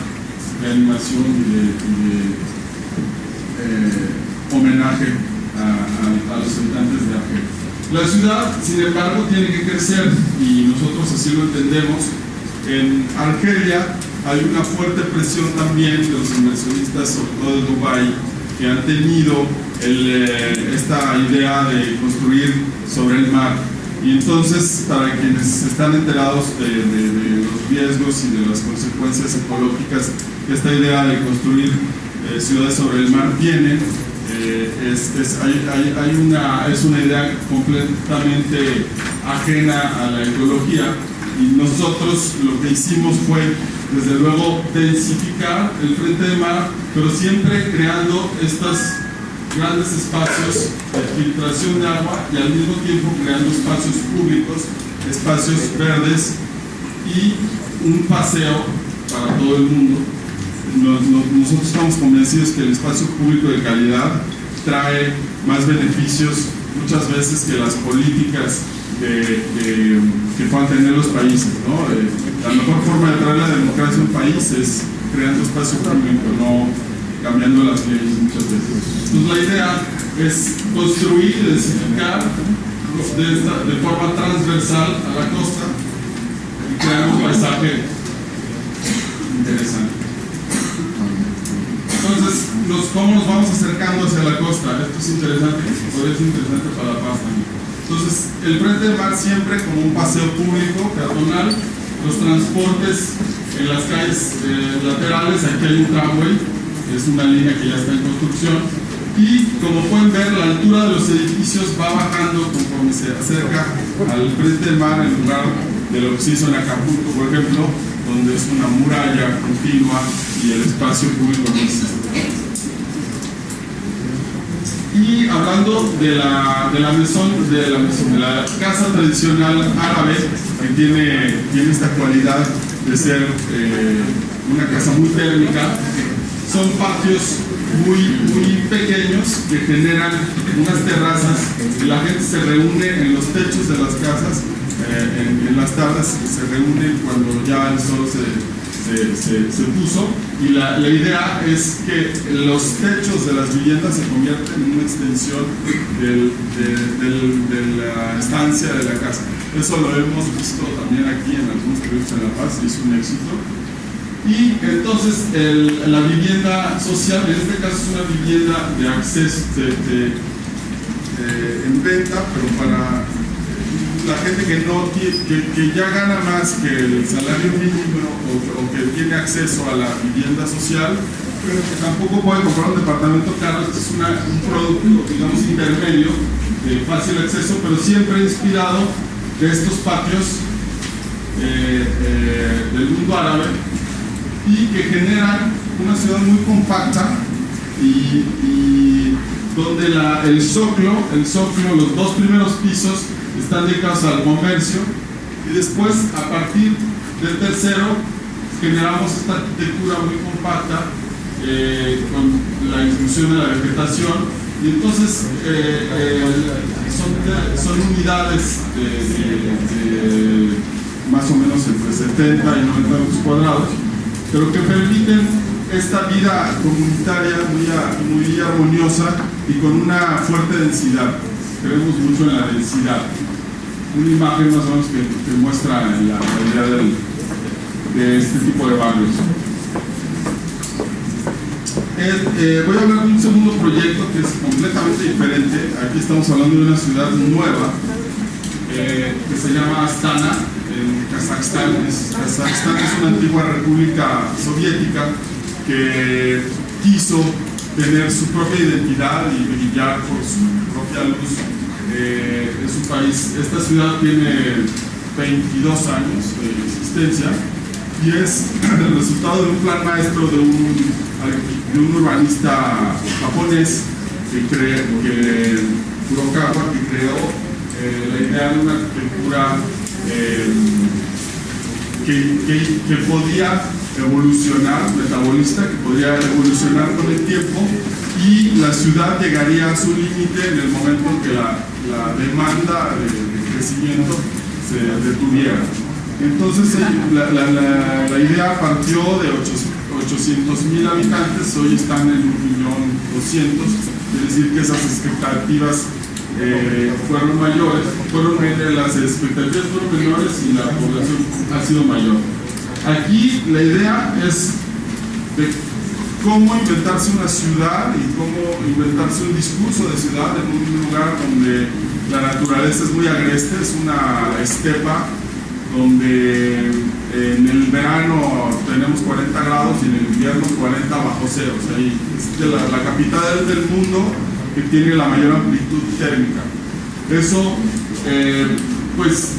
de animación y de homenaje a los habitantes de Argelia. La ciudad, sin embargo, tiene que crecer y nosotros así lo entendemos. En Argelia hay una fuerte presión también de los inversionistas, sobre todo de Dubái, que han tenido esta idea de construir sobre el mar. Y entonces, para quienes están enterados de los riesgos y de las consecuencias ecológicas que esta idea de construir ciudades sobre el mar tiene, es una idea completamente ajena a la ecología, y nosotros lo que hicimos fue, desde luego, densificar el frente de mar, pero siempre creando estos grandes espacios de filtración de agua y al mismo tiempo creando espacios públicos, espacios verdes y un paseo para todo el mundo. Nosotros estamos convencidos que el espacio público de calidad trae más beneficios muchas veces que las políticas que puedan tener los países, ¿no? La mejor forma de traer la democracia a un país es creando espacio público, no cambiando las leyes muchas veces. Entonces la idea es construir y densificar de forma transversal a la costa y crear un paisaje interesante. Entonces, ¿cómo nos vamos acercando hacia la costa? Esto es interesante, podría ser interesante para La Paz también. Entonces, el Frente de Mar siempre como un paseo público, peatonal, los transportes en las calles laterales. Aquí hay un tramway, es una línea que ya está en construcción, y como pueden ver, la altura de los edificios va bajando conforme se acerca al Frente de Mar, en lugar de lo que se hizo en Acapulco, por ejemplo, donde es una muralla continua y el espacio público no existe. Y hablando de la casa tradicional árabe, que tiene esta cualidad de ser una casa muy térmica, son patios muy pequeños que generan unas terrazas y la gente se reúne en los techos de las casas. En las tardes se reúnen cuando ya el sol se puso, y la idea es que los techos de las viviendas se convierten en una extensión de la estancia de la casa. Eso lo hemos visto también aquí en algunos proyectos en La Paz, y es un éxito. Y entonces la vivienda social, en este caso es una vivienda de acceso en venta, pero para la gente que ya gana más que el salario mínimo o que tiene acceso a la vivienda social, pero que tampoco puede comprar un departamento caro. Este es un producto, digamos, intermedio, de fácil acceso, pero siempre inspirado de estos patios del mundo árabe, y que generan una ciudad muy compacta y donde el zócalo, los dos primeros pisos están dedicados al comercio, y después, a partir del tercero, generamos esta arquitectura muy compacta con la inclusión de la vegetación, y entonces son unidades de más o menos entre 70 y 90 metros cuadrados, pero que permiten esta vida comunitaria muy armoniosa y con una fuerte densidad. Creemos mucho en la densidad. Una imagen más o menos que muestra la realidad de este tipo de barrios. Voy a hablar de un segundo proyecto que es completamente diferente. Aquí estamos hablando de una ciudad nueva que se llama Astana, en Kazajstán. Kazajstán es una antigua república soviética que quiso tener su propia identidad y brillar por su propia luz Es un país, esta ciudad tiene 22 años de existencia y es el resultado de un plan maestro de un urbanista japonés Kurokawa, que creó la idea de una arquitectura que podía evolucionar, metabolista, que podía evolucionar con el tiempo, y la ciudad llegaría a su límite en el momento en que la demanda de crecimiento se detuviera. Entonces la idea partió de 800,000 habitantes, hoy están en 1.200.000, es decir que esas expectativas fueron mayores, las expectativas fueron menores y la población ha sido mayor. Aquí la idea es de cómo inventarse una ciudad y cómo inventarse un discurso de ciudad en un lugar donde la naturaleza es muy agreste, es una estepa donde en el verano tenemos 40 grados y en el invierno 40 bajo cero. O sea, es de la capital del mundo que tiene la mayor amplitud térmica. Eso pues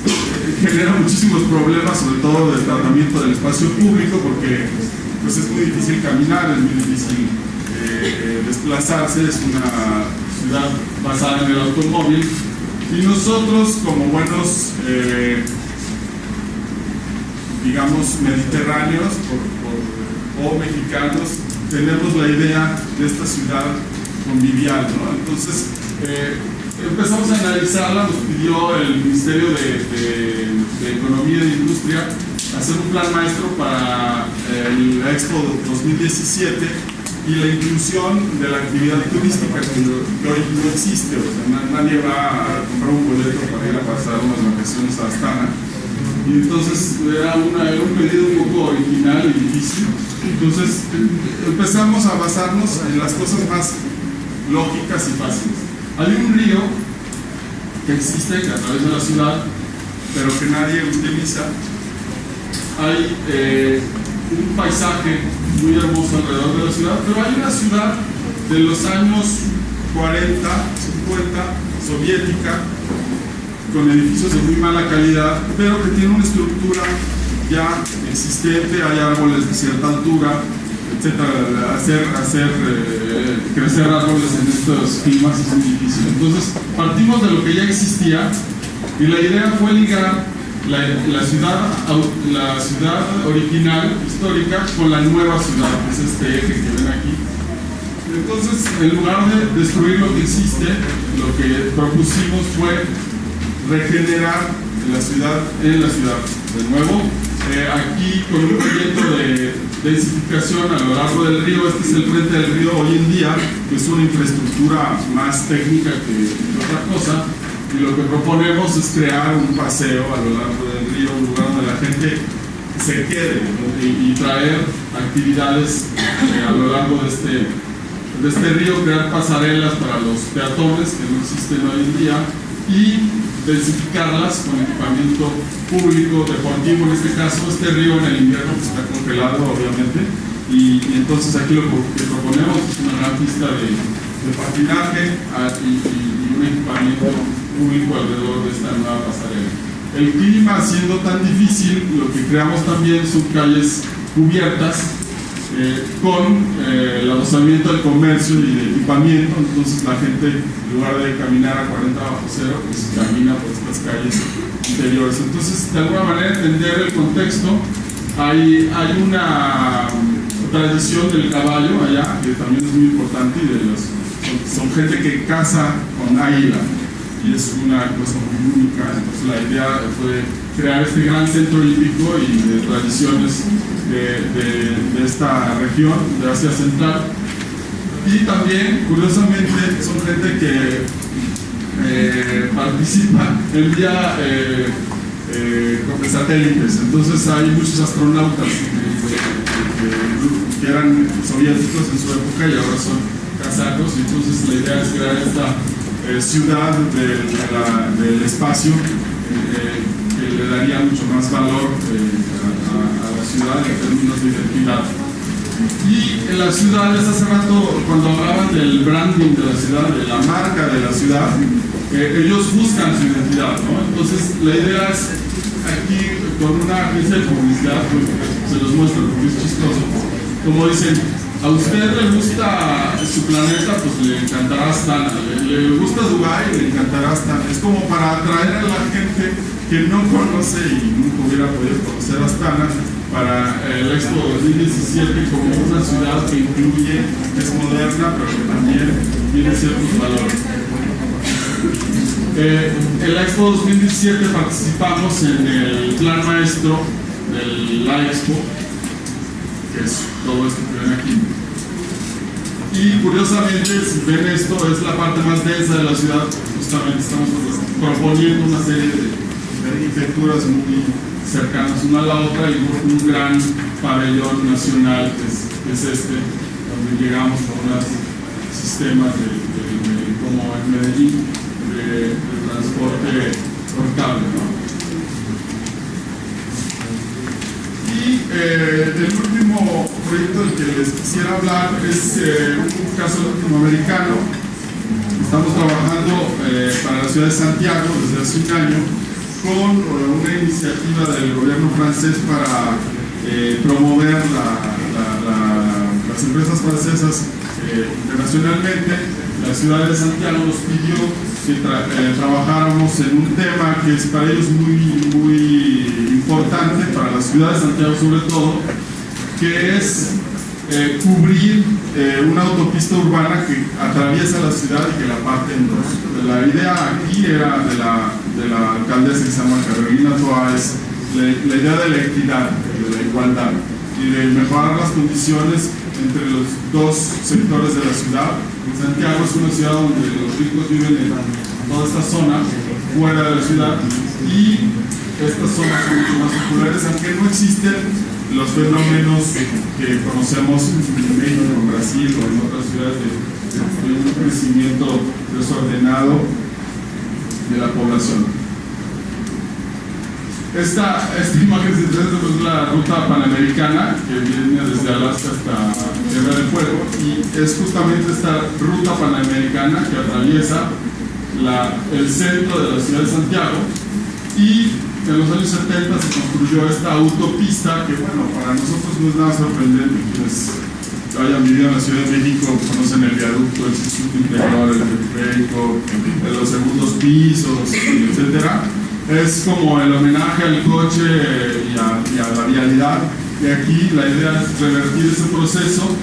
genera muchísimos problemas, sobre todo del tratamiento del espacio público, porque pues es muy difícil caminar, es muy difícil desplazarse, es una ciudad basada en el automóvil, y nosotros como buenos digamos mediterráneos o mexicanos tenemos la idea de esta ciudad convivial, ¿no? Entonces empezamos a analizarla, nos pidió el Ministerio de Economía e Industria hacer un plan maestro para el Expo 2017 y la inclusión de la actividad turística que hoy no existe. O sea, nadie va a comprar un boleto para ir a pasar unas vacaciones a Astana, y entonces era un pedido un poco original y difícil. Entonces empezamos a basarnos en las cosas más lógicas y fáciles. Hay un río que existe, que atraviesa la ciudad, pero que nadie utiliza. Hay un paisaje muy hermoso alrededor de la ciudad, pero hay una ciudad de los años 40, 50, soviética, con edificios de muy mala calidad, pero que tiene una estructura ya existente, hay árboles de cierta altura, etcétera. Hacer crecer árboles en estos climas es muy difícil. Entonces partimos de lo que ya existía y la idea fue ligar la ciudad original, histórica, con la nueva ciudad, que es este eje que ven aquí. Entonces, en lugar de destruir lo que existe, lo que propusimos fue regenerar la ciudad en la ciudad. De nuevo, aquí con un proyecto de densificación a lo largo del río. Este es el frente del río hoy en día, que es una infraestructura más técnica que otra cosa, y lo que proponemos es crear un paseo a lo largo del río, un lugar donde la gente se quede, ¿no? y traer actividades a lo largo de este río, crear pasarelas para los peatones que no existen hoy en día y densificarlas con equipamiento público, deportivo. En este caso, este río en el invierno pues, está congelado obviamente, y entonces aquí lo que proponemos es una gran pista de patinaje y un equipamiento público alrededor de esta nueva pasarela. El clima siendo tan difícil, lo que creamos también son calles cubiertas con el adosamiento del comercio y de equipamiento. Entonces la gente, en lugar de caminar a 40 bajo cero, pues camina por estas calles interiores. Entonces, de alguna manera, entender el contexto. Hay una tradición del caballo allá, que también es muy importante, y son gente que caza con águila, y es una cosa muy única. Entonces la idea fue crear este gran centro hípico y de tradiciones de esta región, de Asia Central. Y también, curiosamente, son gente que participa, envía con satélites. Entonces hay muchos astronautas que eran soviéticos en su época y ahora son kazajos. Entonces la idea es crear esta ciudad del espacio que le daría mucho más valor a la ciudad en términos de identidad. Y en las ciudades, hace rato cuando hablaban del branding de la ciudad, de la marca de la ciudad, ellos buscan su identidad, ¿no? Entonces la idea es aquí con una agencia de publicidad, pues, se los muestro porque es chistoso, como dicen, a usted le gusta su planeta, pues le encantará Astana, le gusta Dubái, le encantará Astana. Es como para atraer a la gente que no conoce y nunca hubiera podido conocer Astana para el Expo 2017 como una ciudad que incluye, es moderna, pero que también tiene ciertos valores. En la Expo 2017 participamos en el plan maestro de la Expo, que es todo esto que ven aquí. Y curiosamente, si ven esto, es la parte más densa de la ciudad. Justamente estamos proponiendo una serie de arquitecturas muy cercanas una a la otra y un gran pabellón nacional que es este, donde llegamos con unos sistemas como en Medellín de transporte por cable, ¿no? Y el último proyecto del que les quisiera hablar es un caso latinoamericano. Estamos trabajando para la ciudad de Santiago desde hace un año con una iniciativa del gobierno francés para promover las empresas francesas internacionalmente. La ciudad de Santiago nos pidió que trabajáramos en un tema que es para ellos muy importante, para la ciudad de Santiago sobre todo, que es cubrir una autopista urbana que atraviesa la ciudad y que la parte en dos. La idea aquí era de la alcaldesa que se llama Carolina Toa, es la idea de la equidad, de la igualdad y de mejorar las condiciones entre los dos sectores de la ciudad. Santiago es una ciudad donde los ricos viven en toda esta zona, fuera de la ciudad, y estas zonas son mucho más populares, aunque no existen los fenómenos que conocemos en México, en Brasil o en otras ciudades de un crecimiento desordenado de la población. Esta imagen es la ruta panamericana que viene desde Alaska hasta Tierra del Fuego, y es justamente esta ruta panamericana que atraviesa el centro de la ciudad de Santiago, y en los años 70 se construyó esta autopista que, bueno, para nosotros no es nada sorprendente. Quienes hayan vivido en la Ciudad de México conocen el viaducto, el circuito interior, el periférico, los segundos pisos, etcétera. Es como el homenaje al coche y a la vialidad, y aquí la idea es revertir ese proceso,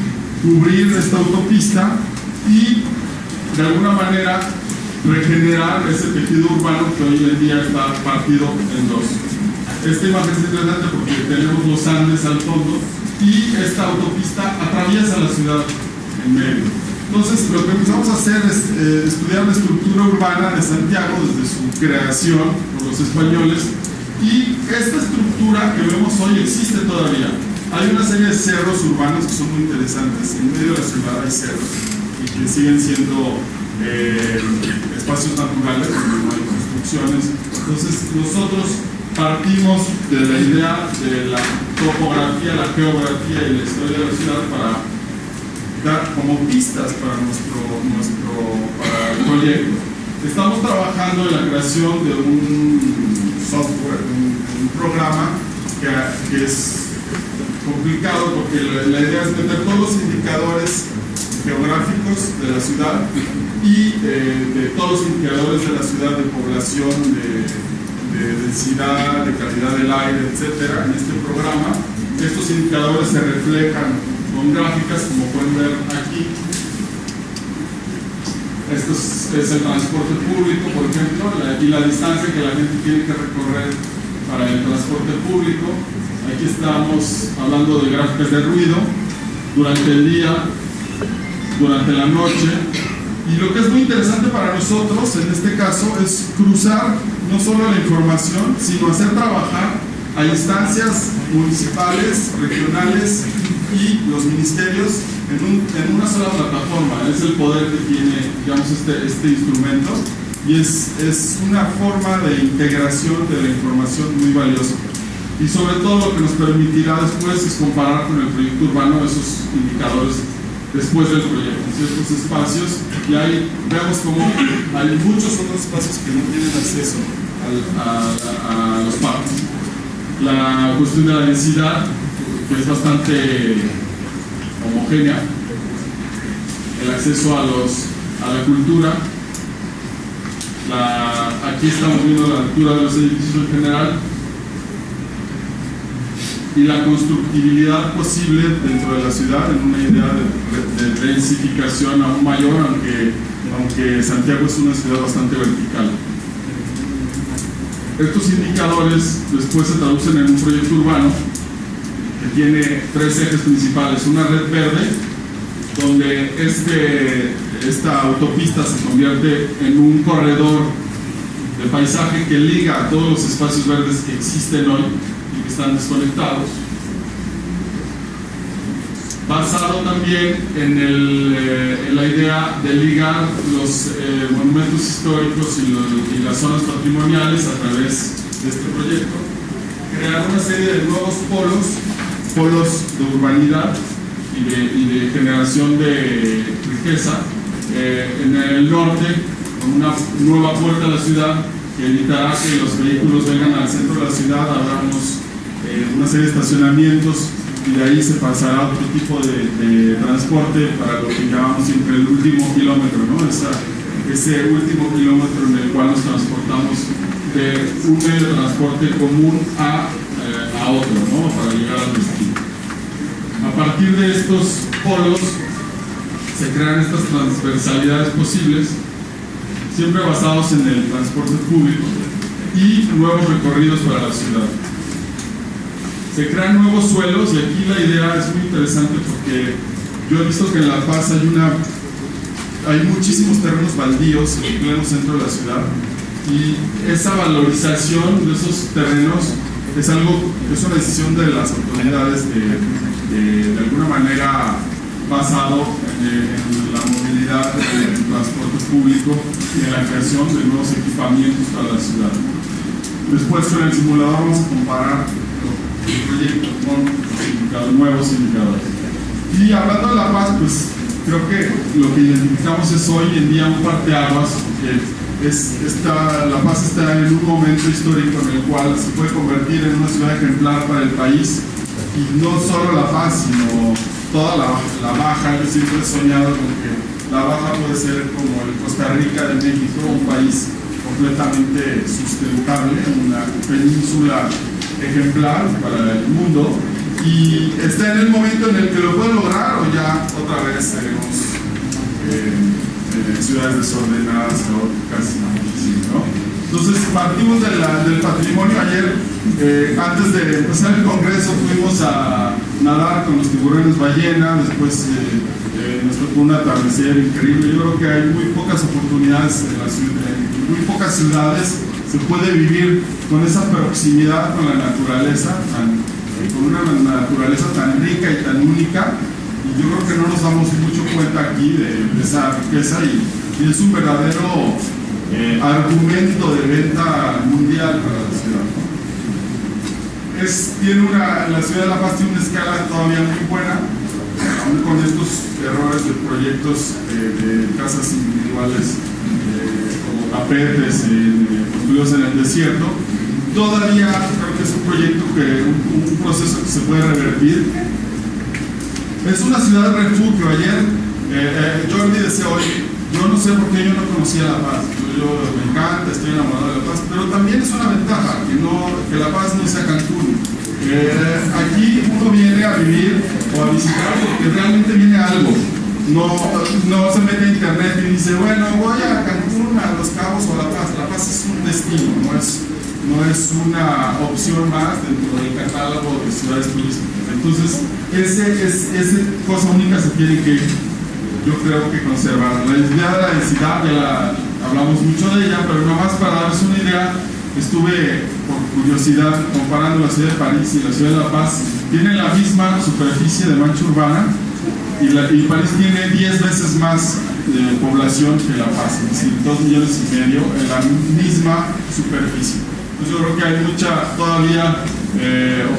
cubrir esta autopista y de alguna manera regenerar ese tejido urbano que hoy en día está partido en dos. Esta imagen es interesante porque tenemos los Andes al fondo y esta autopista atraviesa la ciudad en medio. Entonces lo que empezamos a hacer es estudiar la estructura urbana de Santiago desde su creación por los españoles, y esta estructura que vemos hoy existe todavía. Hay una serie de cerros urbanos que son muy interesantes. En medio de la ciudad hay cerros y que siguen siendo espacios naturales donde no hay construcciones. Entonces nosotros partimos de la idea de la topografía, la geografía y la historia de la ciudad para dar como pistas para para el proyecto. Estamos trabajando en la creación de un software, un programa que es complicado porque la idea es meter todos los indicadores geográficos de la ciudad y de todos los indicadores de la ciudad, de población, de densidad, de calidad del aire, etcétera, en este programa. Estos indicadores se reflejan con gráficas, como pueden ver aquí. Esto es el transporte público, por ejemplo, y la distancia que la gente tiene que recorrer para el transporte público. Aquí estamos hablando de gráficas de ruido durante el día, durante la noche, y lo que es muy interesante para nosotros en este caso es cruzar no solo la información, sino hacer trabajar a instancias municipales, regionales y los ministerios en una sola plataforma. Es el poder que tiene, digamos, este instrumento, y es una forma de integración de la información muy valiosa. Y sobre todo lo que nos permitirá después es comparar con el proyecto urbano esos indicadores después del proyecto, ciertos espacios, y ahí vemos como hay muchos otros espacios que no tienen acceso a los parques. La cuestión de la densidad, que es bastante homogénea, el acceso a la cultura, aquí estamos viendo la altura de los edificios en general, y la constructibilidad posible dentro de la ciudad en una idea de densificación aún mayor, aunque Santiago es una ciudad bastante vertical. Estos indicadores después se traducen en un proyecto urbano que tiene 3 ejes principales: una red verde, donde esta autopista se convierte en un corredor de paisaje que liga a todos los espacios verdes que existen hoy y que están desconectados, basado también en la idea de ligar los monumentos históricos y las zonas patrimoniales a través de este proyecto, crear una serie de nuevos polos de urbanidad y de generación de riqueza en el norte, con una nueva puerta a la ciudad que evitará que los vehículos vengan al centro de la ciudad. Habrá una serie de estacionamientos y de ahí se pasará a otro tipo de transporte para lo que llamamos siempre el último kilómetro, ¿no? Ese último kilómetro en el cual nos transportamos de un medio de transporte común a otro, ¿no? Para llegar al destino. A partir de estos polos se crean estas transversalidades posibles, siempre basados en el transporte público y nuevos recorridos para la ciudad. Se crean nuevos suelos, y aquí la idea es muy interesante porque yo he visto que en La Paz hay muchísimos terrenos baldíos en el pleno centro de la ciudad, y esa valorización de esos terrenos es una decisión de las autoridades de alguna manera basado en la movilidad del transporte público y en la creación de nuevos equipamientos para la ciudad. Después, con el simulador vamos a comparar el proyecto con los nuevos indicadores. Y hablando de La Paz, pues creo que lo que identificamos es hoy en día un parteaguas, porque La Paz está en un momento histórico en el cual se puede convertir en una ciudad ejemplar para el país, y no solo La Paz, sino toda la Baja. Yo siempre he soñado con que la Baja puede ser como el Costa Rica de México, un país completamente sustentable, una península ejemplar para el mundo, y está en el momento en el que lo puede lograr, o ya otra vez seremos ciudades desordenadas, caóticas, ¿no? Entonces partimos del patrimonio. Ayer, antes de empezar el congreso, fuimos a nadar con los tiburones ballena. Después nos tocó un atardecer increíble. Yo creo que hay muy pocas oportunidades en la ciudad, en muy pocas ciudades se puede vivir con esa proximidad con la naturaleza, con una naturaleza tan rica y tan única. Y yo creo que no nos damos mucho cuenta aquí de esa riqueza, y es un verdadero argumento de venta mundial para la ciudad, ¿no? La ciudad de La Paz tiene una escala todavía muy buena, aún con estos errores de proyectos de casas individuales como tapetes construidos en el desierto. Todavía creo que es un proyecto, un proceso que se puede revertir. Es una ciudad de refugio. Ayer Jordi decía hoy, yo no sé por qué yo no conocía La Paz. Yo me encanta, estoy enamorado de La Paz, pero también es una ventaja que La Paz no sea Cancún. Aquí uno viene a vivir o a visitar porque realmente viene a algo. No se mete a internet y dice, bueno, voy a Cancún, a Los Cabos o a La Paz. La Paz es un destino, no es una opción más dentro del catálogo de ciudades turísticas. Entonces, esa cosa única se tiene que, yo creo que conservar. La idea de la densidad, ya hablamos mucho de ella, pero nomás para darles una idea, estuve por curiosidad comparando la ciudad de París y la ciudad de La Paz. Tienen la misma superficie de mancha urbana, y París tiene 10 veces más de población que La Paz, es decir, 2,5 millones en la misma superficie. Entonces yo creo que hay mucha todavía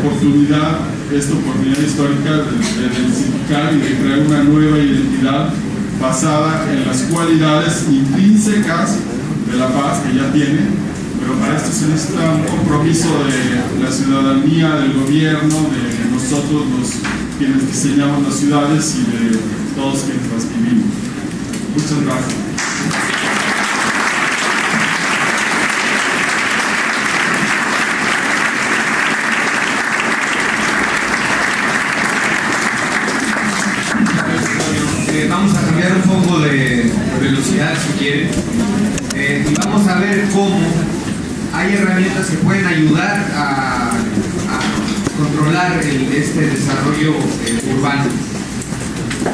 oportunidad, esta oportunidad histórica de densificar y de crear una nueva identidad basada en las cualidades intrínsecas de La Paz que ya tiene, pero para esto se necesita un compromiso de la ciudadanía, del gobierno, de nosotros quienes diseñamos las ciudades y de todos quienes las vivimos. Muchas gracias. Vamos a cambiar un poco de velocidad si quieren, y vamos a ver cómo hay herramientas que pueden ayudar a controlar este desarrollo urbano.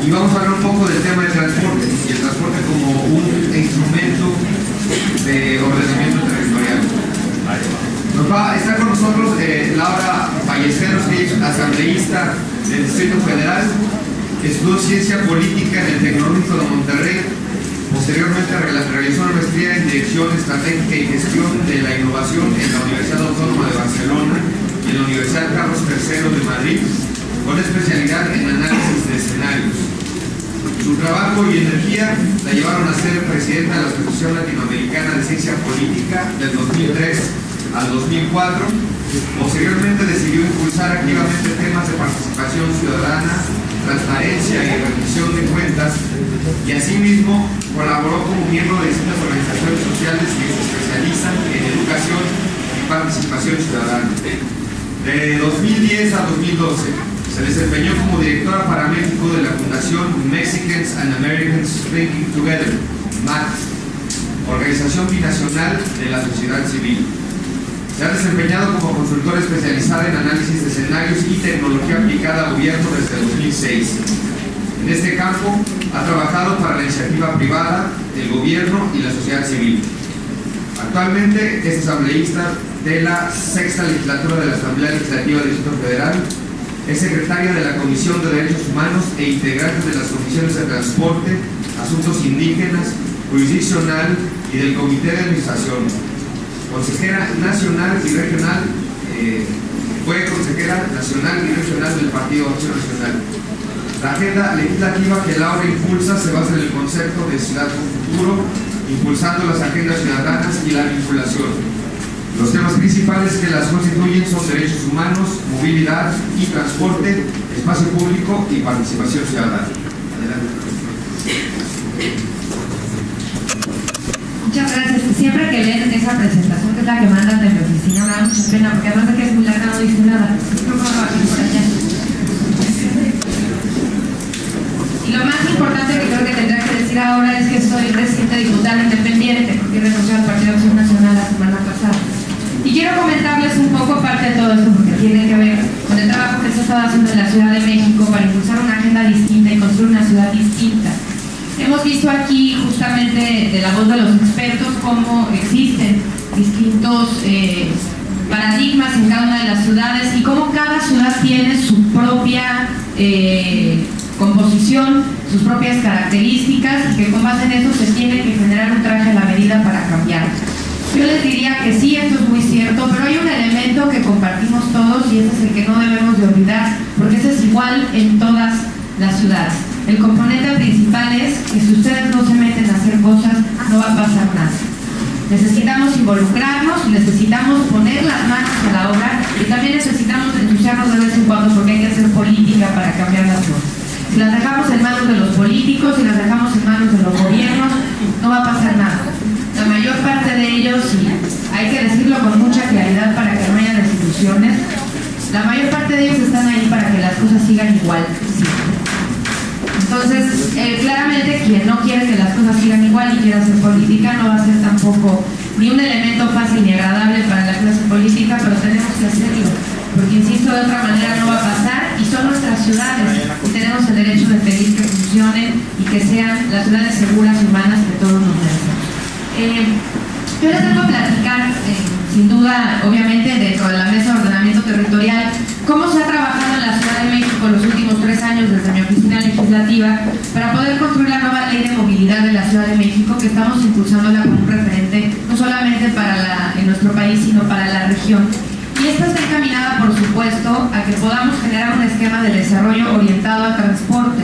Y vamos a hablar un poco del tema del transporte, y el transporte como un instrumento de ordenamiento territorial. Está con nosotros Laura Ballesteros, que es asambleísta del Distrito Federal. Estudió Ciencia Política en el Tecnológico de Monterrey. Posteriormente realizó una maestría en Dirección Estratégica y Gestión de la Innovación en la Universidad Autónoma de Barcelona y en la Universidad Carlos III de Madrid, con especialidad en análisis de escenarios. Su trabajo y energía la llevaron a ser presidenta de la Asociación Latinoamericana de Ciencia Política del 2003 al 2004. Posteriormente decidió impulsar activamente temas de participación ciudadana, transparencia y rendición de cuentas, y asimismo colaboró como miembro de distintas organizaciones sociales que se especializan en educación y participación ciudadana. De 2010 a 2012 se desempeñó como directora para México de la Fundación Mexicans and Americans Thinking Together, MAT, organización binacional de la sociedad civil. Se ha desempeñado como consultora especializada en análisis de escenarios y tecnología aplicada a gobierno desde 2006. En este campo ha trabajado para la iniciativa privada, el gobierno y la sociedad civil. Actualmente es asambleísta de la sexta legislatura de la Asamblea Legislativa del Distrito Federal, es secretaria de la Comisión de Derechos Humanos e integrante de las comisiones de Transporte, Asuntos Indígenas, Jurisdiccional y del Comité de Administración. Consejera nacional y regional, fue consejera nacional y regional del Partido Acción Nacional. La agenda legislativa que Laura impulsa se basa en el concepto de ciudad con futuro, impulsando las agendas ciudadanas y la vinculación. Los temas principales que las constituyen son derechos humanos, movilidad y transporte, espacio público y participación ciudadana. Adelante. Muchas gracias. Siempre que leen esa presentación, que es la que mandan de mi oficina, me da mucha pena, porque además de que es muy larga no dice nada. Creo que va a ir por allá. Y lo más importante que creo que tendrá que decir ahora es que soy reciente diputada independiente, porque renunció al Partido Acción Nacional la semana pasada. Y quiero comentarles un poco parte de todo esto, porque tiene que ver con el trabajo que se ha estado haciendo en la Ciudad de México para impulsar una agenda distinta y construir una ciudad distinta. Hemos visto aquí justamente de la voz de los expertos cómo existen distintos paradigmas en cada una de las ciudades y cómo cada ciudad tiene su propia composición, sus propias características, y que con base en eso se tiene que generar un traje a la medida para cambiar. Yo les diría que sí, esto es muy cierto, pero hay un elemento que compartimos todos y ese es el que no debemos de olvidar, porque ese es igual en todas las ciudades. El componente principal es que si ustedes no se meten a hacer cosas, no va a pasar nada. Necesitamos involucrarnos, necesitamos poner las manos a la obra y también necesitamos ensuciarnos de vez en cuando, porque hay que hacer política para cambiar las cosas. Si las dejamos en manos de los políticos, si las dejamos en manos de los gobiernos, no va a pasar nada. La mayor parte de ellos, y hay que decirlo con mucha claridad para que no haya desilusiones, la mayor parte de ellos están ahí para que las cosas sigan igual siempre. Entonces, claramente quien no quiere que las cosas sigan igual y quiere hacer política no va a ser tampoco ni un elemento fácil ni agradable para la clase política, pero tenemos que hacerlo, porque insisto, de otra manera no va a pasar y son nuestras ciudades y tenemos el derecho de pedir que funcionen y que sean las ciudades seguras y humanas que todos nos merecemos. Yo les tengo a platicar, sin duda, obviamente, dentro de la Mesa de Ordenamiento Territorial, cómo se ha trabajado en la Ciudad de México los últimos 3 años desde mi oficina legislativa para poder construir la nueva ley de movilidad de la Ciudad de México, que estamos impulsándola como un referente, no solamente en nuestro país, sino para la región. Y esta está encaminada, por supuesto, a que podamos generar un esquema de desarrollo orientado al transporte,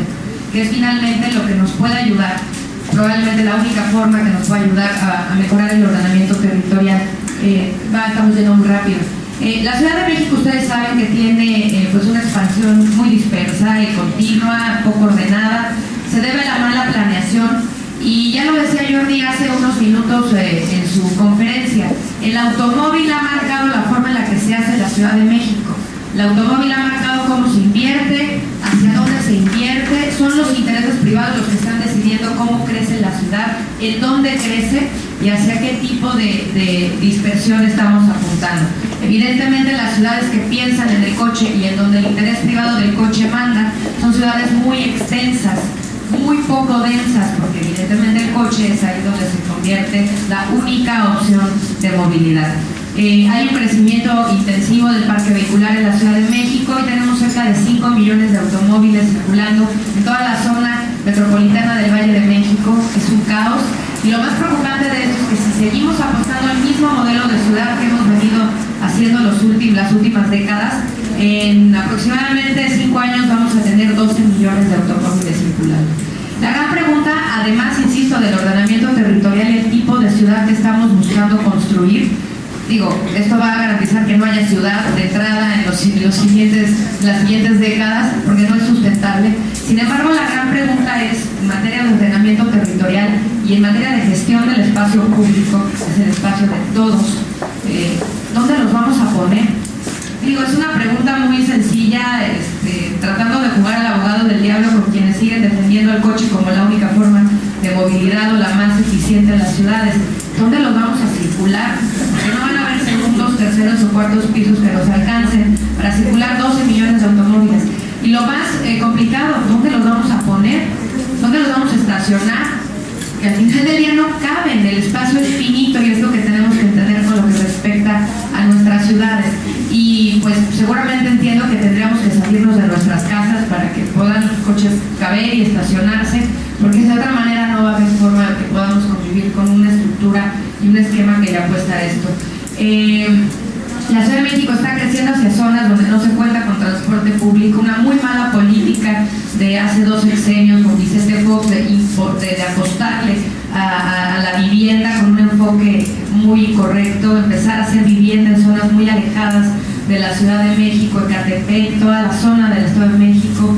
que es finalmente lo que nos puede ayudar, probablemente la única forma que nos puede ayudar a mejorar el ordenamiento territorial. Estamos yendo muy rápido. La Ciudad de México, ustedes saben que tiene pues una expansión muy dispersa y continua, poco ordenada. Se debe a la mala planeación. Y ya lo decía Jordi hace unos minutos en su conferencia, el automóvil ha marcado la forma en la que se hace la Ciudad de México. El automóvil ha marcado cómo se invierte, hacia dónde se invierte, son los intereses privados los que están decidiendo cómo crece la ciudad, en dónde crece y hacia qué tipo de dispersión estamos apuntando. Evidentemente las ciudades que piensan en el coche y en donde el interés privado del coche manda, son ciudades muy extensas, muy poco densas, porque evidentemente el coche es ahí donde se convierte la única opción de movilidad. Hay un crecimiento intensivo del parque vehicular en la Ciudad de México y tenemos cerca de 5 millones de automóviles circulando en toda la zona metropolitana del Valle de México. Es un caos. Y lo más preocupante de esto es que si seguimos apostando al mismo modelo de ciudad que hemos venido haciendo las últimas décadas, en aproximadamente 5 años vamos a tener 12 millones de automóviles circulando. La gran pregunta, además, insisto, del ordenamiento territorial y el tipo de ciudad que estamos buscando construir, esto va a garantizar que no haya ciudad de entrada en las siguientes décadas, porque no es sustentable. Sin embargo, la gran pregunta es, en materia de ordenamiento territorial y en materia de gestión del espacio público, es el espacio de todos, ¿dónde los vamos a poner? Es una pregunta muy sencilla, tratando de jugar al abogado del diablo con quienes siguen defendiendo el coche como la única forma de movilidad o la más eficiente en las ciudades. ¿Dónde los vamos a circular? Porque no van a haber segundos, terceros o cuartos pisos que nos alcancen para circular 12 millones de automóviles. Y lo más complicado, ¿dónde los vamos a poner? ¿Dónde los vamos a estacionar? Que al final del día no caben, el espacio es finito y es lo que tenemos que entender con lo que respecta a nuestras ciudades. Y pues seguramente entiendo que tendríamos que salirnos de nuestras casas para que puedan los coches caber y estacionarse, porque de otra manera no va a haber forma de que podamos convivir con una estructura y un esquema que ya apuesta a esto. La Ciudad de México está creciendo hacia zonas donde no se cuenta con transporte público, una muy mala política de hace 2 sexenios con Vicente Fox de apostarle a la vivienda con un enfoque muy incorrecto, empezar a hacer vivienda en zonas muy alejadas de la Ciudad de México, Ecatepec, toda la zona del Estado de México.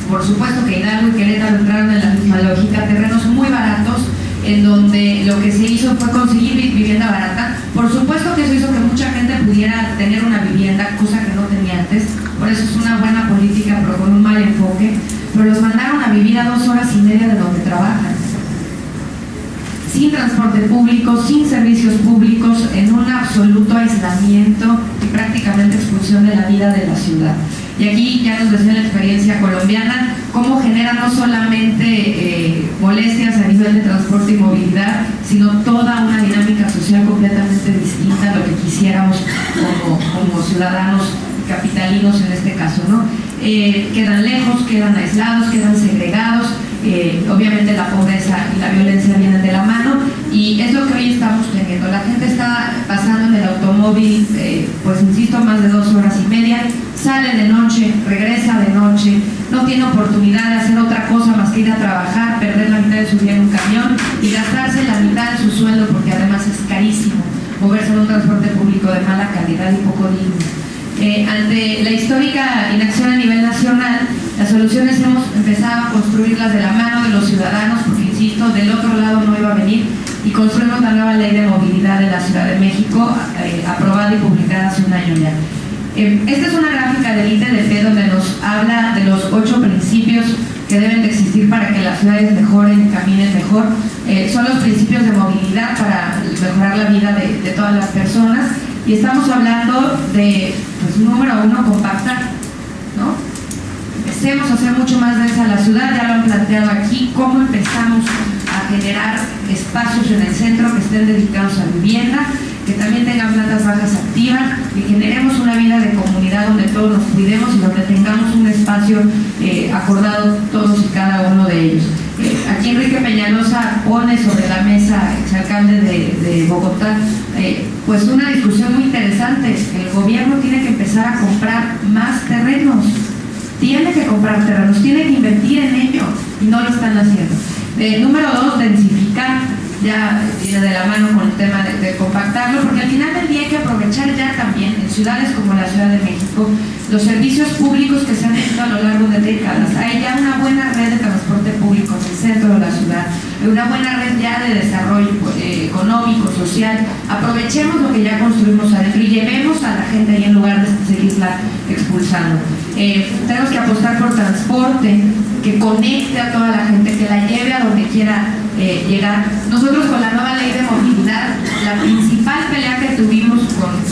Por supuesto que Hidalgo y Querétaro entraron en la misma lógica, terrenos muy baratos, en donde lo que se hizo fue conseguir vivienda barata. Por supuesto que eso hizo que mucha gente pudiera tener una vivienda, cosa que no tenía antes, por eso es una buena política, pero con un mal enfoque. Pero los mandaron a vivir a 2 horas y media de donde trabajan, sin transporte público, sin servicios públicos, en un absoluto aislamiento y prácticamente expulsión de la vida de la ciudad. Y aquí ya nos decía la experiencia colombiana cómo genera no solamente molestias a nivel de transporte y movilidad, sino toda una dinámica social completamente distinta a lo que quisiéramos como ciudadanos capitalinos en este caso, ¿no? Quedan lejos, quedan aislados, quedan segregados. Obviamente la pobreza y la violencia vienen de la mano y es lo que hoy estamos teniendo. La gente está pasando en el automóvil, pues insisto, más de 2 horas y media, sale de noche, regresa de noche, no tiene oportunidad de hacer otra cosa más que ir a trabajar, perder la mitad de su día en un camión y gastarse la mitad de su sueldo, porque además es carísimo moverse en un transporte público de mala calidad y poco digno. Ante la histórica inacción a nivel nacional, las soluciones hemos empezado a construirlas de la mano de los ciudadanos, porque insisto, del otro lado no iba a venir, y construimos la nueva ley de movilidad de la Ciudad de México, aprobada y publicada hace un año ya. Esta es una gráfica del ITDP donde nos habla de los 8 principios que deben de existir para que las ciudades mejoren y caminen mejor. Son los principios de movilidad para mejorar la vida de todas las personas. Y estamos hablando de, pues, número 1, compactar, ¿no? Empecemos a hacer mucho más densa la ciudad, ya lo han planteado aquí, cómo empezamos a generar espacios en el centro que estén dedicados a vivienda, que también tengan plantas bajas activas, que generemos una vida de comunidad donde todos nos cuidemos y donde tengamos un espacio acordado todos y cada uno de ellos. Aquí Enrique Peñalosa pone sobre la mesa, exalcalde de Bogotá, pues una discusión muy interesante. El gobierno tiene que empezar a comprar más terrenos, tiene que comprar terrenos, tiene que invertir en ello y no lo están haciendo. Número 2, densificar, ya viene de la mano con el tema de compactarlo, porque al final del día hay que aprovechar ya también en ciudades como la Ciudad de México los servicios públicos que se han hecho a lo largo de décadas. Hay ya una buena red de transporte público en el centro de la ciudad, una buena red ya de desarrollo económico, social. Aprovechemos lo que ya construimos adentro y llevemos a la gente ahí en lugar de seguirla expulsando. Tenemos que apostar por transporte que conecte a toda la gente, que la lleve a donde quiera llegar. Nosotros con la nueva ley de movilidad, la principal pelea que tuvimos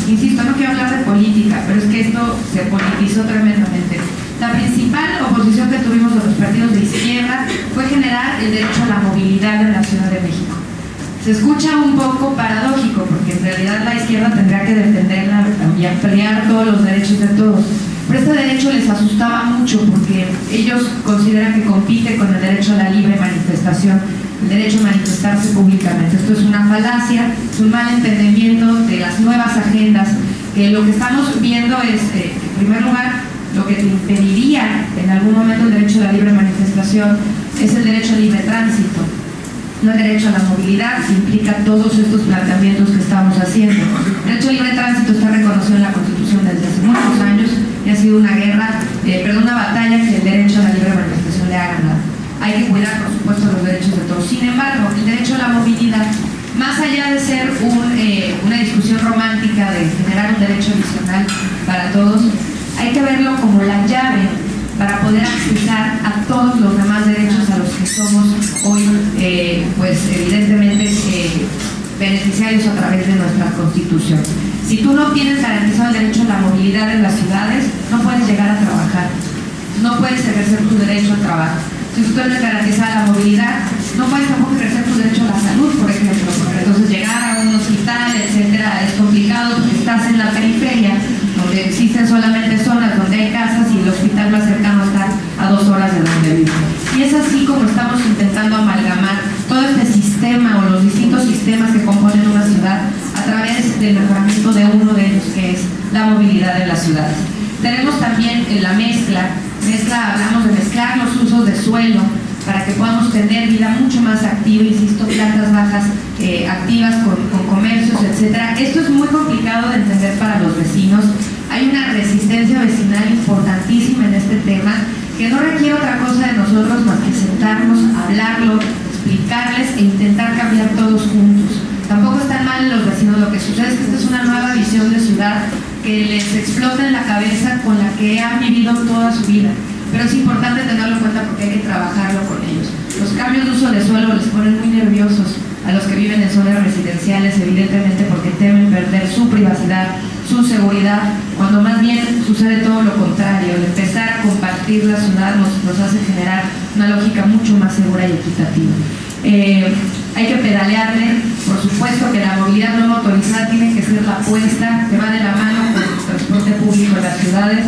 insisto, no quiero hablar de política, pero es que esto se politizó tremendamente. La principal oposición que tuvimos de los partidos de izquierda fue generar el derecho a la movilidad en la Ciudad de México. Se escucha un poco paradójico, porque en realidad la izquierda tendrá que defenderla y ampliar todos los derechos de todos. Pero este derecho les asustaba mucho porque ellos consideran que compite con el derecho a la libre manifestación, el derecho a manifestarse públicamente. Esto es una falacia, es un mal entendimiento de las nuevas agendas, que lo que estamos viendo es, en primer lugar, lo que te impediría en algún momento el derecho a la libre manifestación es el derecho al libre tránsito, no el derecho a la movilidad, que implica todos estos planteamientos que estamos haciendo. El derecho al libre tránsito está reconocido en la Constitución desde hace muchos años y ha sido una una batalla que el derecho a la libre manifestación le ha ganado. Hay que cuidar, por supuesto, los derechos de todos. Sin embargo, el derecho a la movilidad, más allá de ser una discusión romántica de generar un derecho adicional para todos, hay que verlo como la llave para poder accesar a todos los demás derechos a los que somos hoy, pues evidentemente beneficiarios a través de nuestra Constitución. Si tú no tienes garantizado el derecho a la movilidad en las ciudades, no puedes llegar a trabajar, no puedes ejercer tu derecho al trabajo. Si tú tienes garantizada la movilidad, no puedes tampoco ejercer tu derecho a la salud, por ejemplo, porque entonces llegar a un hospital, etcétera, es complicado porque estás en la periferia, donde existen solamente zonas donde hay casas y el hospital más cercano está a 2 horas de donde vives. Y es así como estamos intentando amalgamar todo este sistema o los distintos sistemas que componen una ciudad a través del mejoramiento de uno de ellos, que es la movilidad en las ciudades. Tenemos también la mezcla, hablamos de mezclar los usos de suelo para que podamos tener vida mucho más activa, insisto, plantas bajas activas con comercios, etcétera. Esto es muy complicado de entender para los vecinos. Hay una resistencia vecinal importantísima en este tema que no requiere otra cosa de nosotros más que sentarnos, hablarlo, explicarles e intentar cambiar todos juntos. Tampoco están mal los vecinos, lo que sucede es que esta es una nueva visión de ciudad que les explota en la cabeza con la que han vivido toda su vida. Pero es importante tenerlo en cuenta porque hay que trabajarlo con ellos. Los cambios de uso de suelo les ponen muy nerviosos a los que viven en zonas residenciales, evidentemente porque temen perder su privacidad, su seguridad, cuando más bien sucede todo lo contrario. El empezar a compartir la ciudad nos hace generar una lógica mucho más segura y equitativa. Hay que pedalearle, por supuesto que la movilidad no motorizada tiene que ser la apuesta que va de la mano con el transporte público en las ciudades,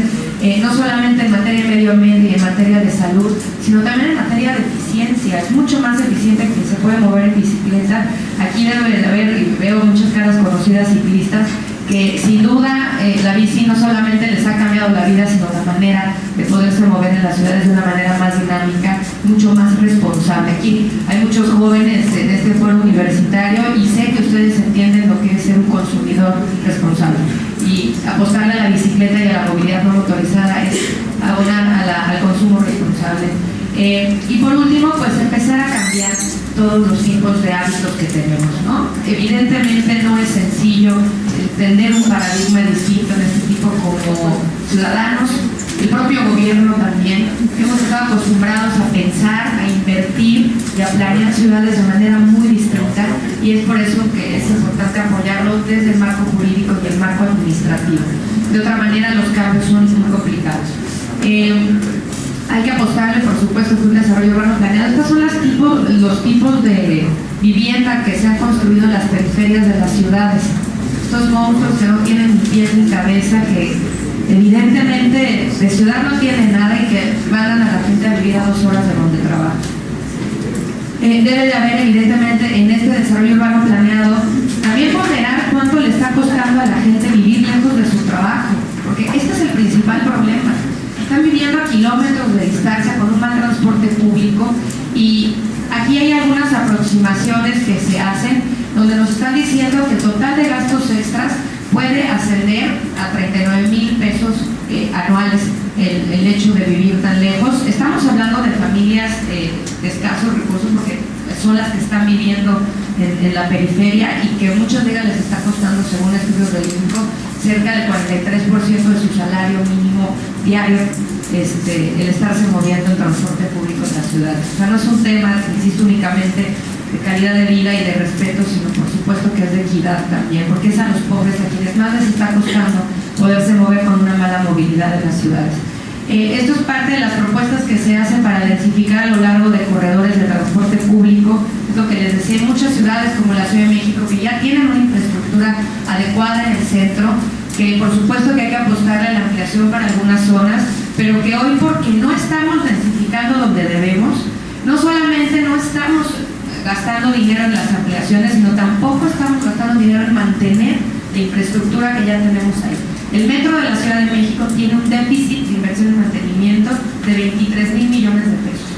no solamente en materia de medio ambiente y en materia de salud, sino también en materia de eficiencia. Es mucho más eficiente que se puede mover en bicicleta. Aquí debe de haber, y veo muchas caras conocidas ciclistas, que sin duda la bici no solamente les ha cambiado la vida, sino la manera de poderse mover en las ciudades de una manera más dinámica, mucho más responsable. Aquí hay muchos jóvenes en este foro universitario y sé que ustedes entienden lo que es ser un consumidor responsable. Y apostarle a la bicicleta y a la movilidad no motorizada es abonar al consumo responsable. Y por último, pues empezar a cambiar todos los tipos de hábitos que tenemos, ¿no? Evidentemente no es sencillo entender un paradigma distinto en este tipo como ciudadanos. El propio gobierno también. Hemos estado acostumbrados a pensar, a invertir y a planear ciudades de manera muy distinta, y es por eso que es importante apoyarlo desde el marco jurídico y el marco administrativo. De otra manera, los cambios son muy complicados. Hay que apostarle, por supuesto, que un desarrollo urbano planeado. Estos son los tipos de vivienda que se han construido en las periferias de las ciudades. Estos monstruos que no tienen ni pies ni cabeza, que evidentemente de ciudad no tienen nada y que mandan a la gente a vivir a 2 horas de donde trabaja. Debe de haber, evidentemente, en este desarrollo urbano planeado también ponderar cuánto le está costando a la gente vivir lejos de su trabajo, porque este es el principal problema. Están viviendo a kilómetros de distancia con un mal transporte público, y aquí hay algunas aproximaciones que se hacen donde nos están diciendo que el total de gastos extras puede ascender a 39,000 pesos anuales el hecho de vivir tan lejos. Estamos hablando de familias de escasos recursos, porque son las que están viviendo en la periferia, y que muchas de ellas les está costando, según estudios del INCO, cerca del 43% de su salario mínimo diario el estarse moviendo en transporte público en las ciudades. O sea, no es un tema, insisto, únicamente de calidad de vida y de respeto, sino por supuesto que es de equidad también, porque es a los pobres a quienes más les está costando poderse mover con una mala movilidad en las ciudades. Esto es parte de las propuestas que se hacen para densificar a lo largo de corredores de transporte público. Es lo que les decía, en muchas ciudades como la Ciudad de México, que ya tienen una infraestructura adecuada en el centro, que por supuesto que hay que apostarle a la ampliación para algunas zonas, pero que hoy, porque no estamos densificando donde debemos, no solamente no estamos gastando dinero en las ampliaciones, sino tampoco estamos gastando dinero en mantener la infraestructura que ya tenemos ahí. El metro de la Ciudad de México tiene un déficit de inversión en mantenimiento de 23,000 millones de pesos.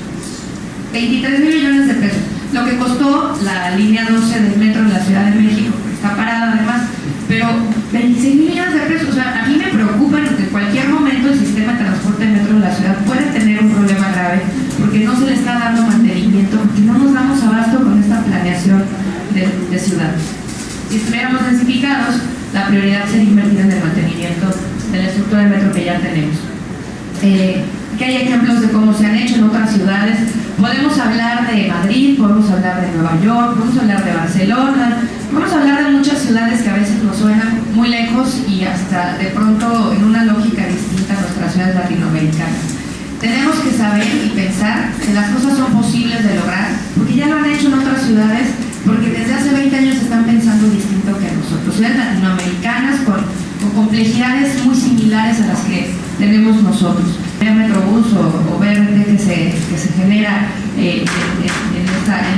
23,000 millones de pesos. Lo que costó la línea 12 del metro de la Ciudad de México, que está parada además, pero 26,000 millones de pesos. O sea, a mí me preocupa que en cualquier momento el sistema de transporte de metro de la ciudad puede tener un problema grave, porque no se le está dando mantenimiento, porque no nos damos abasto con esta planeación de ciudad. Si estuviéramos densificados, la prioridad sería invertir en el mantenimiento de la estructura de metro que ya tenemos. Que hay ejemplos de cómo se han hecho en otras ciudades. Podemos hablar de Madrid, podemos hablar de Nueva York, podemos hablar de Barcelona, podemos hablar de muchas ciudades que a veces nos suenan muy lejos y hasta de pronto en una lógica distinta a nuestras ciudades latinoamericanas. Tenemos que saber y pensar que las cosas son posibles de lograr, porque ya lo han hecho en otras ciudades, porque desde hace 20 años están pensando distinto que nosotros. Ciudades latinoamericanas con complejidades muy similares a las que tenemos nosotros. El Metrobús o BRT que se genera en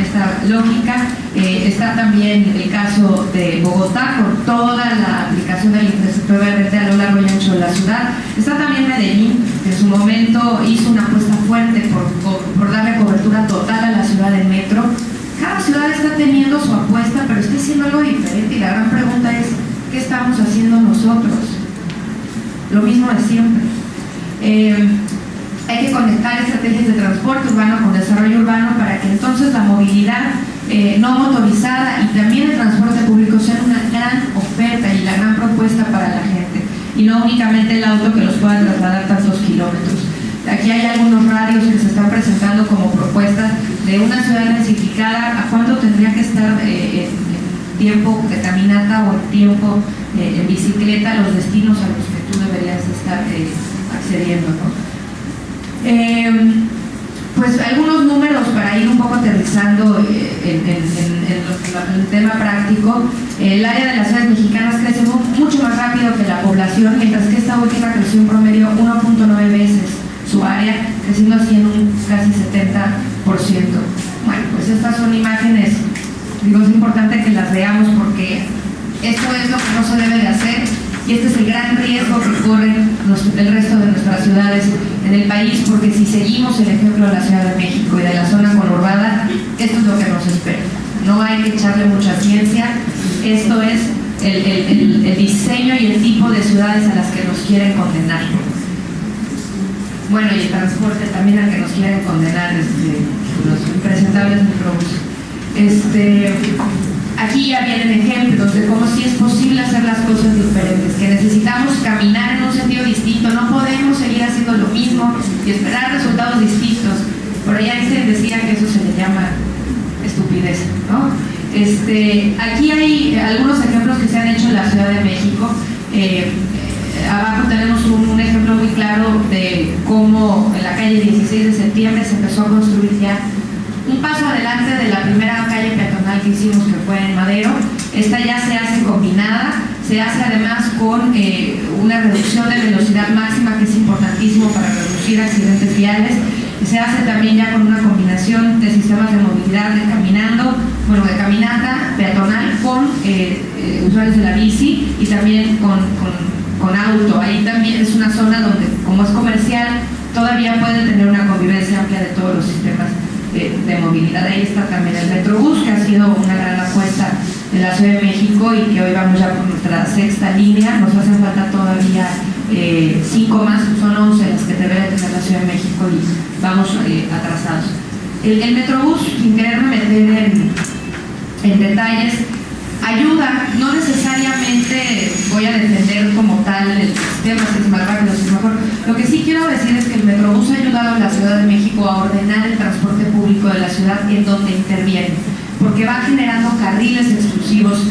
esta lógica. Está también el caso de Bogotá, con toda la aplicación del infraestructura BRT a lo largo y ancho de la ciudad. Está también Medellín, que en su momento hizo una apuesta fuerte por darle cobertura total a la ciudad del metro. Cada ciudad está teniendo su apuesta, pero está haciendo algo diferente, y la gran pregunta es, ¿qué estamos haciendo nosotros? Lo mismo de siempre. Hay que conectar estrategias de transporte urbano con desarrollo urbano para que entonces la movilidad no motorizada y también el transporte público sean una gran oferta y la gran propuesta para la gente, y no únicamente el auto que los pueda trasladar tantos kilómetros. Aquí hay algunos radios que se están presentando como propuestas de una ciudad densificada. ¿A cuánto tendría que estar en tiempo de caminata o en tiempo en bicicleta los destinos a los que tú deberías estar accediendo, ¿no? Pues algunos números para ir un poco aterrizando en el tema práctico. El área de las ciudades mexicanas crece mucho más rápido que la población, mientras que esta última creció en promedio 1.9 veces su área, creciendo así en un casi 70%. Bueno, pues estas son imágenes, digo, es importante que las veamos, porque esto es lo que no se debe de hacer, y este es el gran riesgo que corren el resto de nuestras ciudades en el país, porque si seguimos el ejemplo de la Ciudad de México y de la zona conurbada, esto es lo que nos espera. No hay que echarle mucha ciencia, esto es el diseño y el tipo de ciudades a las que nos quieren condenar. Bueno, y el transporte también al que nos quieren condenar, los impresentables microbuses. Aquí ya vienen ejemplos de cómo sí es posible hacer las cosas diferentes, que necesitamos caminar en un sentido distinto, no podemos seguir haciendo lo mismo y esperar resultados distintos. Por allá Einstein decía que eso se le llama estupidez, ¿no? Aquí hay algunos ejemplos que se han hecho en la Ciudad de México. Abajo tenemos un ejemplo muy claro de cómo en la calle 16 de septiembre se empezó a construir ya un paso adelante de la primera calle peatonal que hicimos, que fue en Madero. Esta ya se hace combinada, se hace además con una reducción de velocidad máxima, que es importantísimo para reducir accidentes viales. Se hace también ya con una combinación de sistemas de movilidad de caminando, bueno, de caminata peatonal con usuarios de la bici y también con auto. Ahí también es una zona donde, como es comercial, todavía puede tener una convivencia amplia de todos los sistemas de movilidad. Ahí está también el Metrobús, que ha sido una gran apuesta en la Ciudad de México y que hoy vamos ya por nuestra 6ª línea. Nos hacen falta todavía 5 más, son 11 las que debería tener la Ciudad de México y vamos atrasados. El Metrobús, sin quererme meter en detalles, ayuda, no necesariamente voy a defender como tal el sistema, si es más rápido, si es mejor. Lo que sí quiero decir es que el Metrobús ha ayudado a la Ciudad de México a ordenar el transporte público de la ciudad en donde interviene, porque va generando carriles exclusivos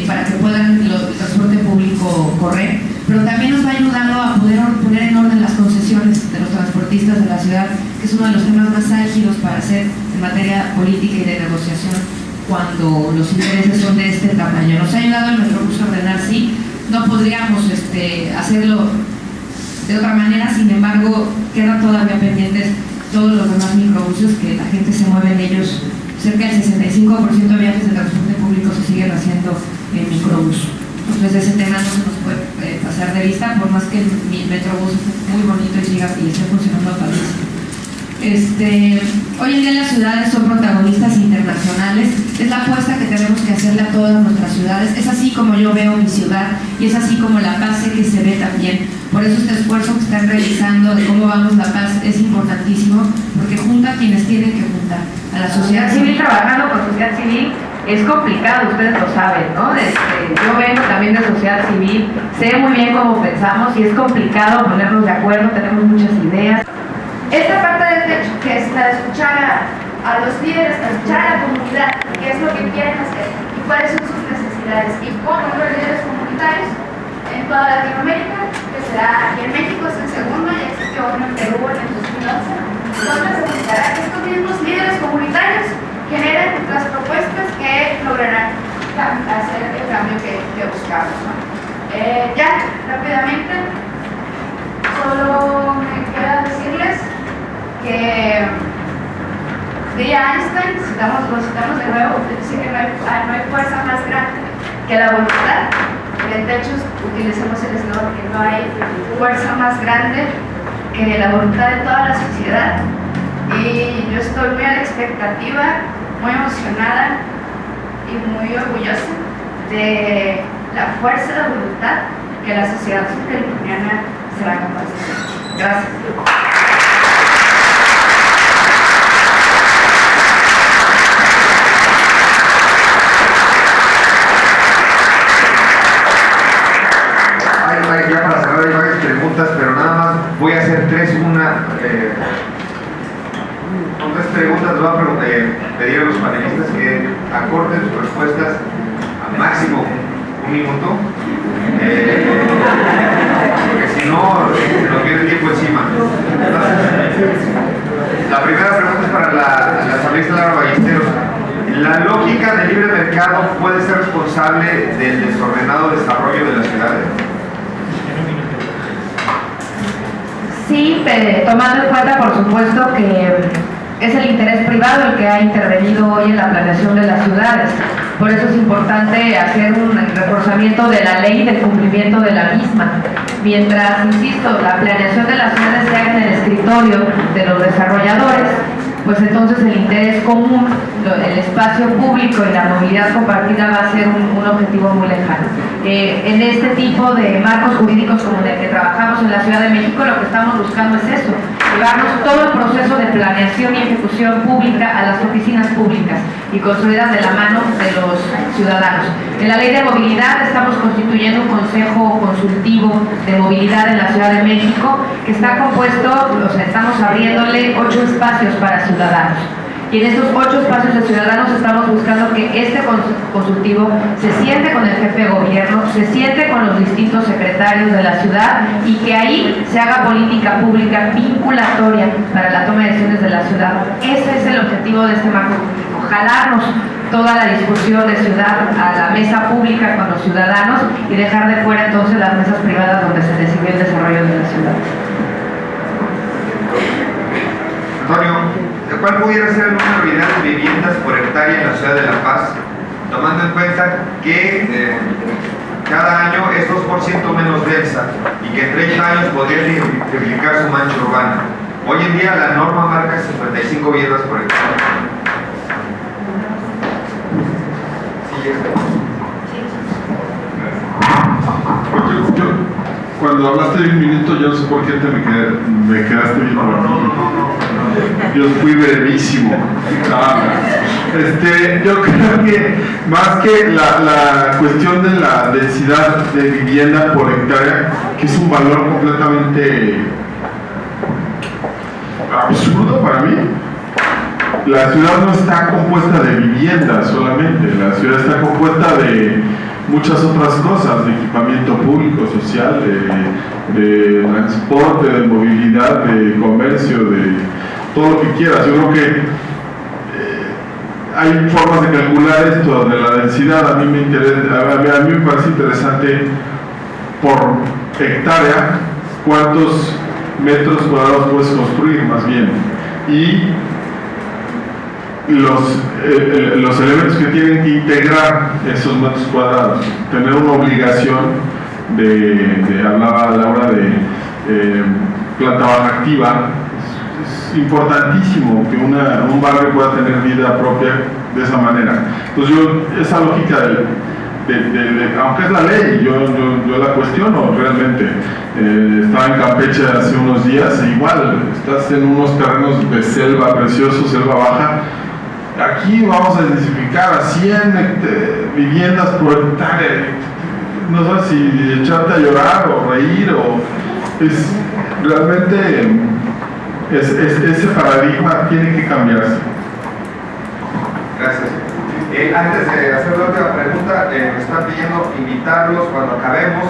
para que puedan el transporte público correr, pero también nos va ayudando a poder poner en orden las concesiones de los transportistas de la ciudad, que es uno de los temas más álgidos para hacer en materia política y de negociación cuando los intereses son de este tamaño. Nos ha ayudado el Metrobús a ordenar, sí, no podríamos hacerlo de otra manera, sin embargo, quedan todavía pendientes todos los demás microbuses que la gente se mueve en ellos. Cerca del 65% de viajes de transporte público se siguen haciendo en microbús. Entonces ese tema no se nos puede pasar de vista, por más que el Metrobús esté muy bonito y esté funcionando tal vez. Hoy en día las ciudades son protagonistas internacionales, es la apuesta que tenemos que hacerle a todas nuestras ciudades. Es así como yo veo mi ciudad y es así como La Paz sé que se ve también. Por eso este esfuerzo que están realizando de cómo vamos La Paz es importantísimo, porque junta a quienes tienen que juntar. A la sociedad civil, trabajando con sociedad civil es complicado, ustedes lo saben, ¿no? Yo vengo también de sociedad civil, sé muy bien cómo pensamos y es complicado ponernos de acuerdo, tenemos muchas ideas. Esta parte del techo, que es la de escuchar a los líderes, escuchar a la comunidad, qué es lo que quieren hacer y cuáles son sus necesidades, y con los líderes comunitarios en toda Latinoamérica, que será aquí en México, es el segundo, ya existió uno en Perú en el 2011, donde se buscará que estos mismos líderes comunitarios generen las propuestas que lograrán hacer el cambio que buscamos, ¿no? Ya, rápidamente, solo me queda decirles que diría Einstein, lo citamos de nuevo, dice que no hay fuerza más grande que la voluntad. En el techo utilicemos el eslogan que no hay fuerza más grande que la voluntad de toda la sociedad. Y yo estoy muy a la expectativa, muy emocionada y muy orgullosa de la fuerza de la voluntad que la sociedad subcaliforniana será capaz de hacer. Gracias. Ya para cerrar hay varias preguntas, pero nada más voy a hacer tres preguntas. Les voy a pedir a los panelistas que acorten sus respuestas a máximo un minuto, porque si no nos viene el tiempo encima. La primera pregunta es para la asambleísta Laura Ballesteros. ¿La lógica del libre mercado puede ser responsable del desordenado desarrollo de las ciudades? Sí, tomando en cuenta, por supuesto, que es el interés privado el que ha intervenido hoy en la planeación de las ciudades. Por eso es importante hacer un reforzamiento de la ley y del cumplimiento de la misma. Mientras, insisto, la planeación de las ciudades se haga en el escritorio de los desarrolladores, pues entonces el interés común, el espacio público y la movilidad compartida va a ser un objetivo muy lejano. En este tipo de marcos jurídicos como el que trabajamos en la Ciudad de México, lo que estamos buscando es eso, llevarnos todo el proceso de planeación y ejecución pública a las oficinas públicas y construidas de la mano de los ciudadanos. En la Ley de Movilidad estamos constituyendo un consejo consultivo de movilidad en la Ciudad de México que está compuesto, estamos abriéndole 8 espacios para ciudadanos. Y en estos 8 espacios de ciudadanos estamos buscando que este consultivo se siente con el jefe de gobierno, se siente con los distintos secretarios de la ciudad y que ahí se haga política pública vinculatoria para la toma de decisiones de la ciudad. Ese es el objetivo de este marco público, jalarnos toda la discusión de ciudad a la mesa pública con los ciudadanos y dejar de fuera entonces las mesas privadas donde se decidió el desarrollo de la ciudad. Antonio, ¿Cuál pudiera ser el número ideal de viviendas por hectárea en la ciudad de La Paz, tomando en cuenta que cada año es 2% menos densa y que en 30 años podría triplicar su mancha urbana? Hoy en día la norma marca 55 viviendas por hectárea. Cuando hablaste de un minuto, yo no sé por qué me quedaste viendo. Yo fui brevísimo. Yo creo que más que la cuestión de la densidad de vivienda por hectárea, que es un valor completamente absurdo para mí. La ciudad no está compuesta de viviendas solamente, la ciudad está compuesta de muchas otras cosas, de equipamiento público, social, de transporte, de movilidad, de comercio, de todo lo que quieras. Yo creo que hay formas de calcular esto de la densidad. A mí me parece interesante por hectárea cuántos metros cuadrados puedes construir, más bien, y los elementos que tienen que integrar esos metros cuadrados, tener una obligación hablaba Laura de planta baja activa. Es importantísimo que un barrio pueda tener vida propia de esa manera. Entonces esa lógica aunque es la ley, yo la cuestiono realmente. Estaba en Campeche hace unos días e igual, estás en unos terrenos de selva preciosos, selva baja. Aquí vamos a densificar a 100 viviendas por hectárea. No sé si echarte a llorar o reír, realmente ese paradigma tiene que cambiarse. Gracias. Antes de hacer la última pregunta, me están pidiendo invitarlos cuando acabemos.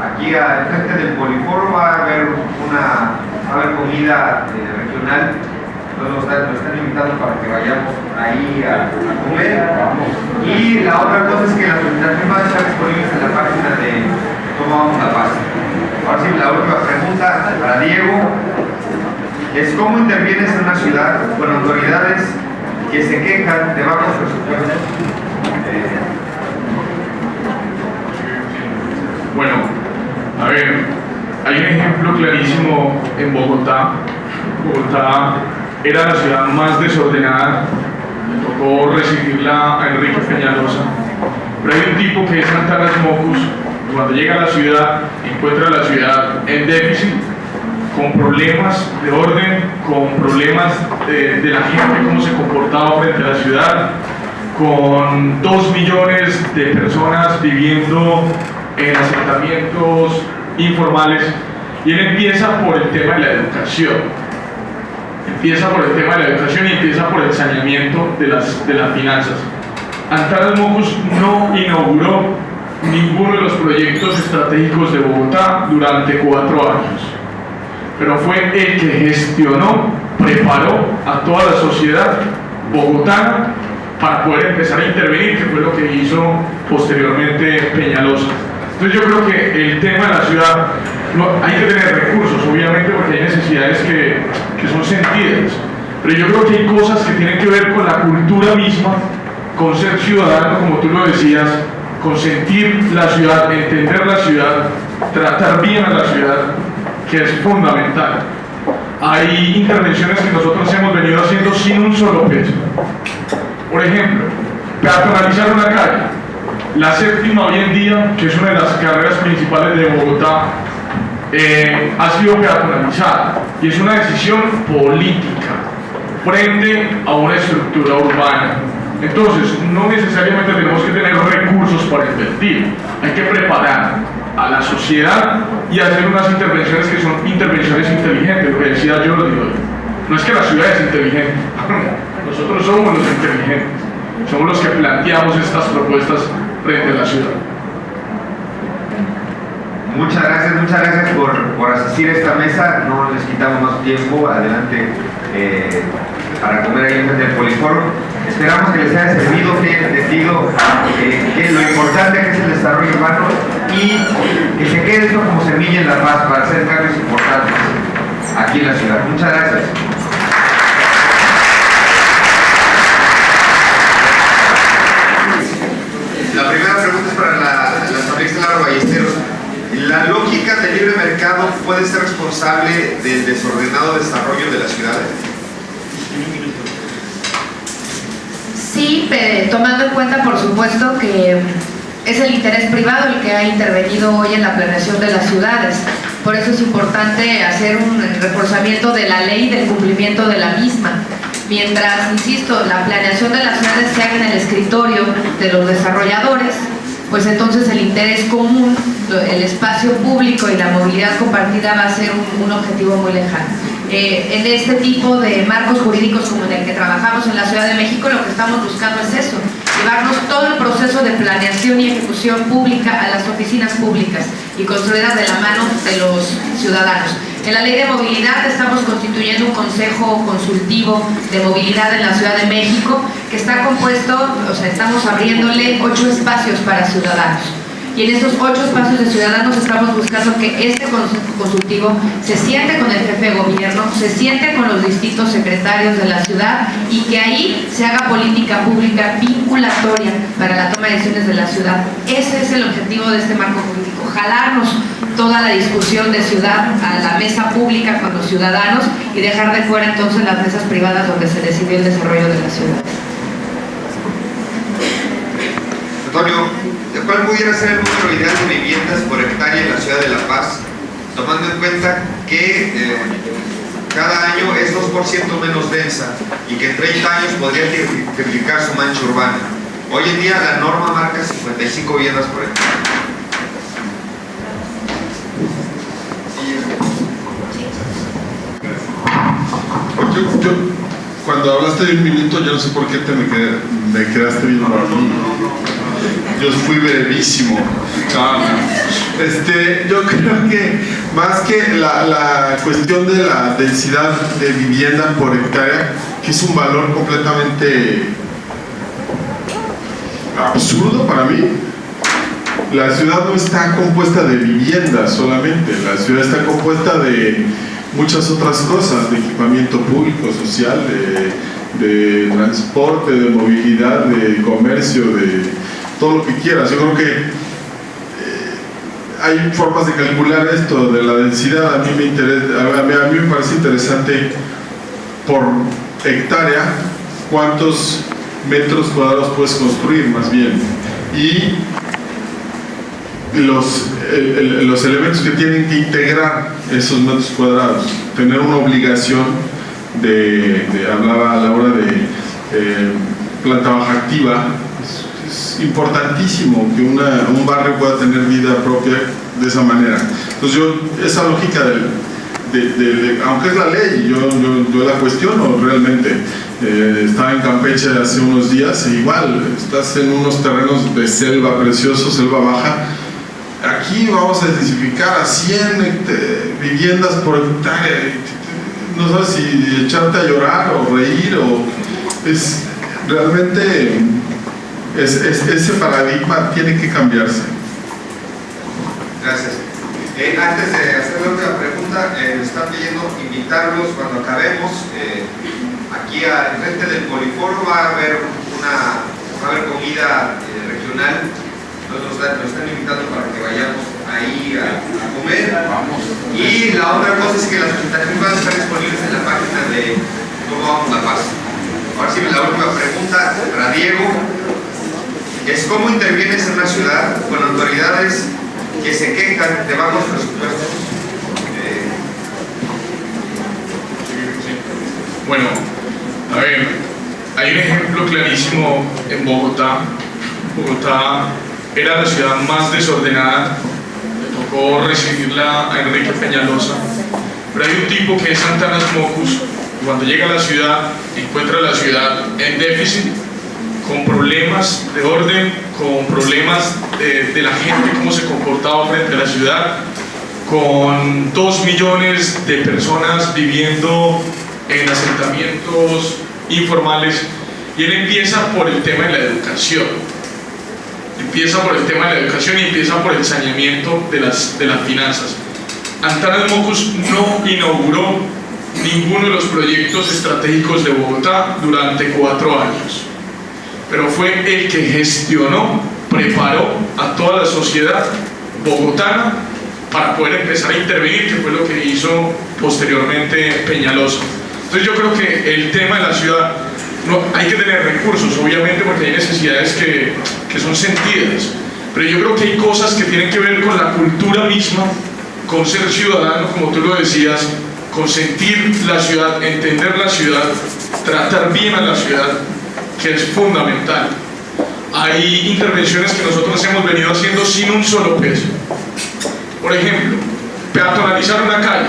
Aquí al frente del Poliforo va a haber comida regional. Entonces nos están invitando para que vayamos ahí a comer. Y la otra cosa es que las presentaciones van a estar disponibles en la página de Cómo Vamos La Paz. Ahora sí, la última pregunta para Diego es: ¿cómo intervienes en una ciudad con autoridades que se quejan de bajos presupuestos? Bueno, a ver, hay un ejemplo clarísimo en Bogotá. Bogotá era la ciudad más desordenada, me tocó recibirla a Enrique Peñalosa, pero hay un tipo que es Antanas Mocus, cuando llega a la ciudad, encuentra la ciudad en déficit, con problemas de orden, con problemas de la gente, cómo se comportaba frente a la ciudad, con 2 millones de personas viviendo en asentamientos informales, y él empieza por el tema de la educación. Empieza por el tema de la educación y empieza por el saneamiento de las finanzas. Antanas Mocus no inauguró ninguno de los proyectos estratégicos de Bogotá durante 4 años, pero fue el que gestionó, preparó a toda la sociedad bogotana para poder empezar a intervenir, que fue lo que hizo posteriormente Peñalosa. Entonces yo creo que el tema de la ciudad, hay que tener recursos, obviamente, porque hay necesidades que son sentidas, pero yo creo que hay cosas que tienen que ver con la cultura misma, con ser ciudadano, como tú lo decías, con sentir la ciudad, entender la ciudad, tratar bien a la ciudad, que es fundamental. Hay intervenciones que nosotros hemos venido haciendo sin un solo peso. Por ejemplo, peatonalizar una calle. La séptima hoy en día, que es una de las carreras principales de Bogotá, ha sido peatonalizada y es una decisión política frente a una estructura urbana. Entonces, no necesariamente tenemos que tener recursos para invertir, hay que preparar a la sociedad y hacer unas intervenciones que son intervenciones inteligentes, lo que decía Jordi hoy. No es que la ciudad es inteligente, nosotros somos los inteligentes, somos los que planteamos estas propuestas frente a la ciudad. Muchas gracias por asistir a esta mesa. No les quitamos más tiempo. Adelante para comer ahí en el Poliforo. Esperamos que les haya servido, que hayan entendido que lo importante que es el desarrollo urbano y que se quede esto como semilla en La Paz para hacer cambios importantes aquí en la ciudad. Muchas gracias. Estado puede ser responsable del desordenado desarrollo de las ciudades? Sí, tomando en cuenta, por supuesto, que es el interés privado el que ha intervenido hoy en la planeación de las ciudades. Por eso es importante hacer un reforzamiento de la ley y del cumplimiento de la misma. Mientras, insisto, la planeación de las ciudades se haga en el escritorio de los desarrolladores, pues entonces el interés común, el espacio público y la movilidad compartida va a ser un objetivo muy lejano. En este tipo de marcos jurídicos como en el que trabajamos en la Ciudad de México, lo que estamos buscando es eso, llevarnos todo el proceso de planeación y ejecución pública a las oficinas públicas y construidas de la mano de los ciudadanos. En la Ley de Movilidad estamos constituyendo un consejo consultivo de movilidad en la Ciudad de México que está compuesto, estamos abriéndole 8 espacios para ciudadanos. Y en estos 8 espacios de ciudadanos estamos buscando que este consejo consultivo se siente con el jefe de gobierno, se siente con los distintos secretarios de la ciudad y que ahí se haga política pública vinculatoria para la toma de decisiones de la ciudad. Ese es el objetivo de este marco jurídico, jalarnos toda la discusión de ciudad a la mesa pública con los ciudadanos y dejar de fuera entonces las mesas privadas donde se decidió el desarrollo de la ciudad. Antonio, ¿cuál pudiera ser el número ideal de viviendas por hectárea en la ciudad de La Paz, tomando en cuenta que cada año es 2% menos densa y que en 30 años podría triplicar su mancha urbana? Hoy en día la norma marca 55 viviendas por hectárea. Yo, cuando hablaste de un minuto, yo no sé por qué me quedaste viendo a mí. Yo fui brevísimo. Yo creo que más que la cuestión de la densidad de vivienda por hectárea, que es un valor completamente absurdo para mí. La ciudad no está compuesta de viviendas solamente, la ciudad está compuesta de muchas otras cosas, de equipamiento público, social, de transporte, de movilidad, de comercio, de todo lo que quieras. Yo creo que hay formas de calcular esto de la densidad. A mí me parece interesante por hectárea cuántos metros cuadrados puedes construir, más bien, y los elementos que tienen que integrar esos metros cuadrados, tener una obligación hablaba a la hora de planta baja activa. Es importantísimo que un barrio pueda tener vida propia de esa manera. Entonces esa lógica aunque es la ley, yo la cuestiono realmente. Estaba en Campeche hace unos días e igual, estás en unos terrenos de selva precioso, selva baja. Aquí vamos a densificar a 100 viviendas por hectárea. No sabes si echarte a llorar o reír realmente ese paradigma tiene que cambiarse. Gracias. Antes de hacer la última pregunta, me están pidiendo invitarlos cuando acabemos. Aquí al frente del Poliforo va a haber comida regional. Nos están invitando para que vayamos ahí a comer. Y la otra cosa es que las presentaciones van a estar disponibles en la página de Cómo Vamos La Paz. Ahora sí, la última pregunta para Diego es: ¿cómo intervienes en una ciudad con autoridades que se quejan de bajos presupuestos? Bueno, a ver, hay un ejemplo clarísimo en Bogotá. Bogotá era la ciudad más desordenada, le tocó recibirla a Enrique Peñalosa, pero hay un tipo que es Antanas Mockus. Cuando llega a la ciudad, encuentra la ciudad en déficit, con problemas de orden, con problemas de la gente, cómo se comportaba frente a la ciudad, con 2 millones de personas viviendo en asentamientos informales, y él empieza por el tema de la educación. Empieza por el tema de la educación y empieza por el saneamiento de las finanzas. Antanas Mockus no inauguró ninguno de los proyectos estratégicos de Bogotá durante 4 años, pero fue el que gestionó, preparó a toda la sociedad bogotana para poder empezar a intervenir, que fue lo que hizo posteriormente Peñalosa. Entonces yo creo que el tema de la ciudad, no, hay que tener recursos, obviamente, porque hay necesidades que son sentidas, pero yo creo que hay cosas que tienen que ver con la cultura misma, con ser ciudadano, como tú lo decías, con sentir la ciudad, entender la ciudad, tratar bien a la ciudad, que es fundamental. Hay intervenciones que nosotros hemos venido haciendo sin un solo peso. Por ejemplo, peatonalizar una calle.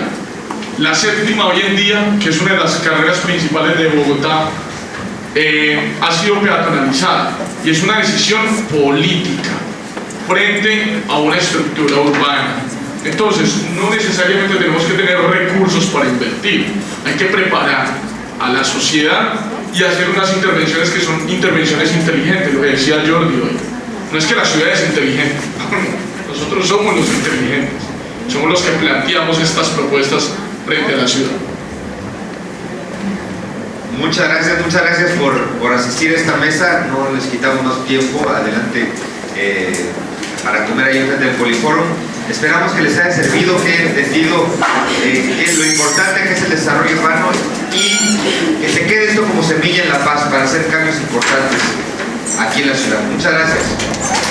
La séptima hoy en día, que es una de las carreras principales de Bogotá, ha sido peatonalizada y es una decisión política frente a una estructura urbana. Entonces, no necesariamente tenemos que tener recursos para invertir, hay que preparar a la sociedad y hacer unas intervenciones que son intervenciones inteligentes, lo que decía Jordi hoy. No es que la ciudad es inteligente, nosotros somos los inteligentes, somos los que planteamos estas propuestas frente a la ciudad. Muchas gracias por asistir a esta mesa. No les quitamos más tiempo. Adelante para comer ahí frente al Poliforum. Esperamos que les haya servido, que hayan entendido lo importante que es el desarrollo urbano y que se quede esto como semilla en La Paz para hacer cambios importantes aquí en la ciudad. Muchas gracias.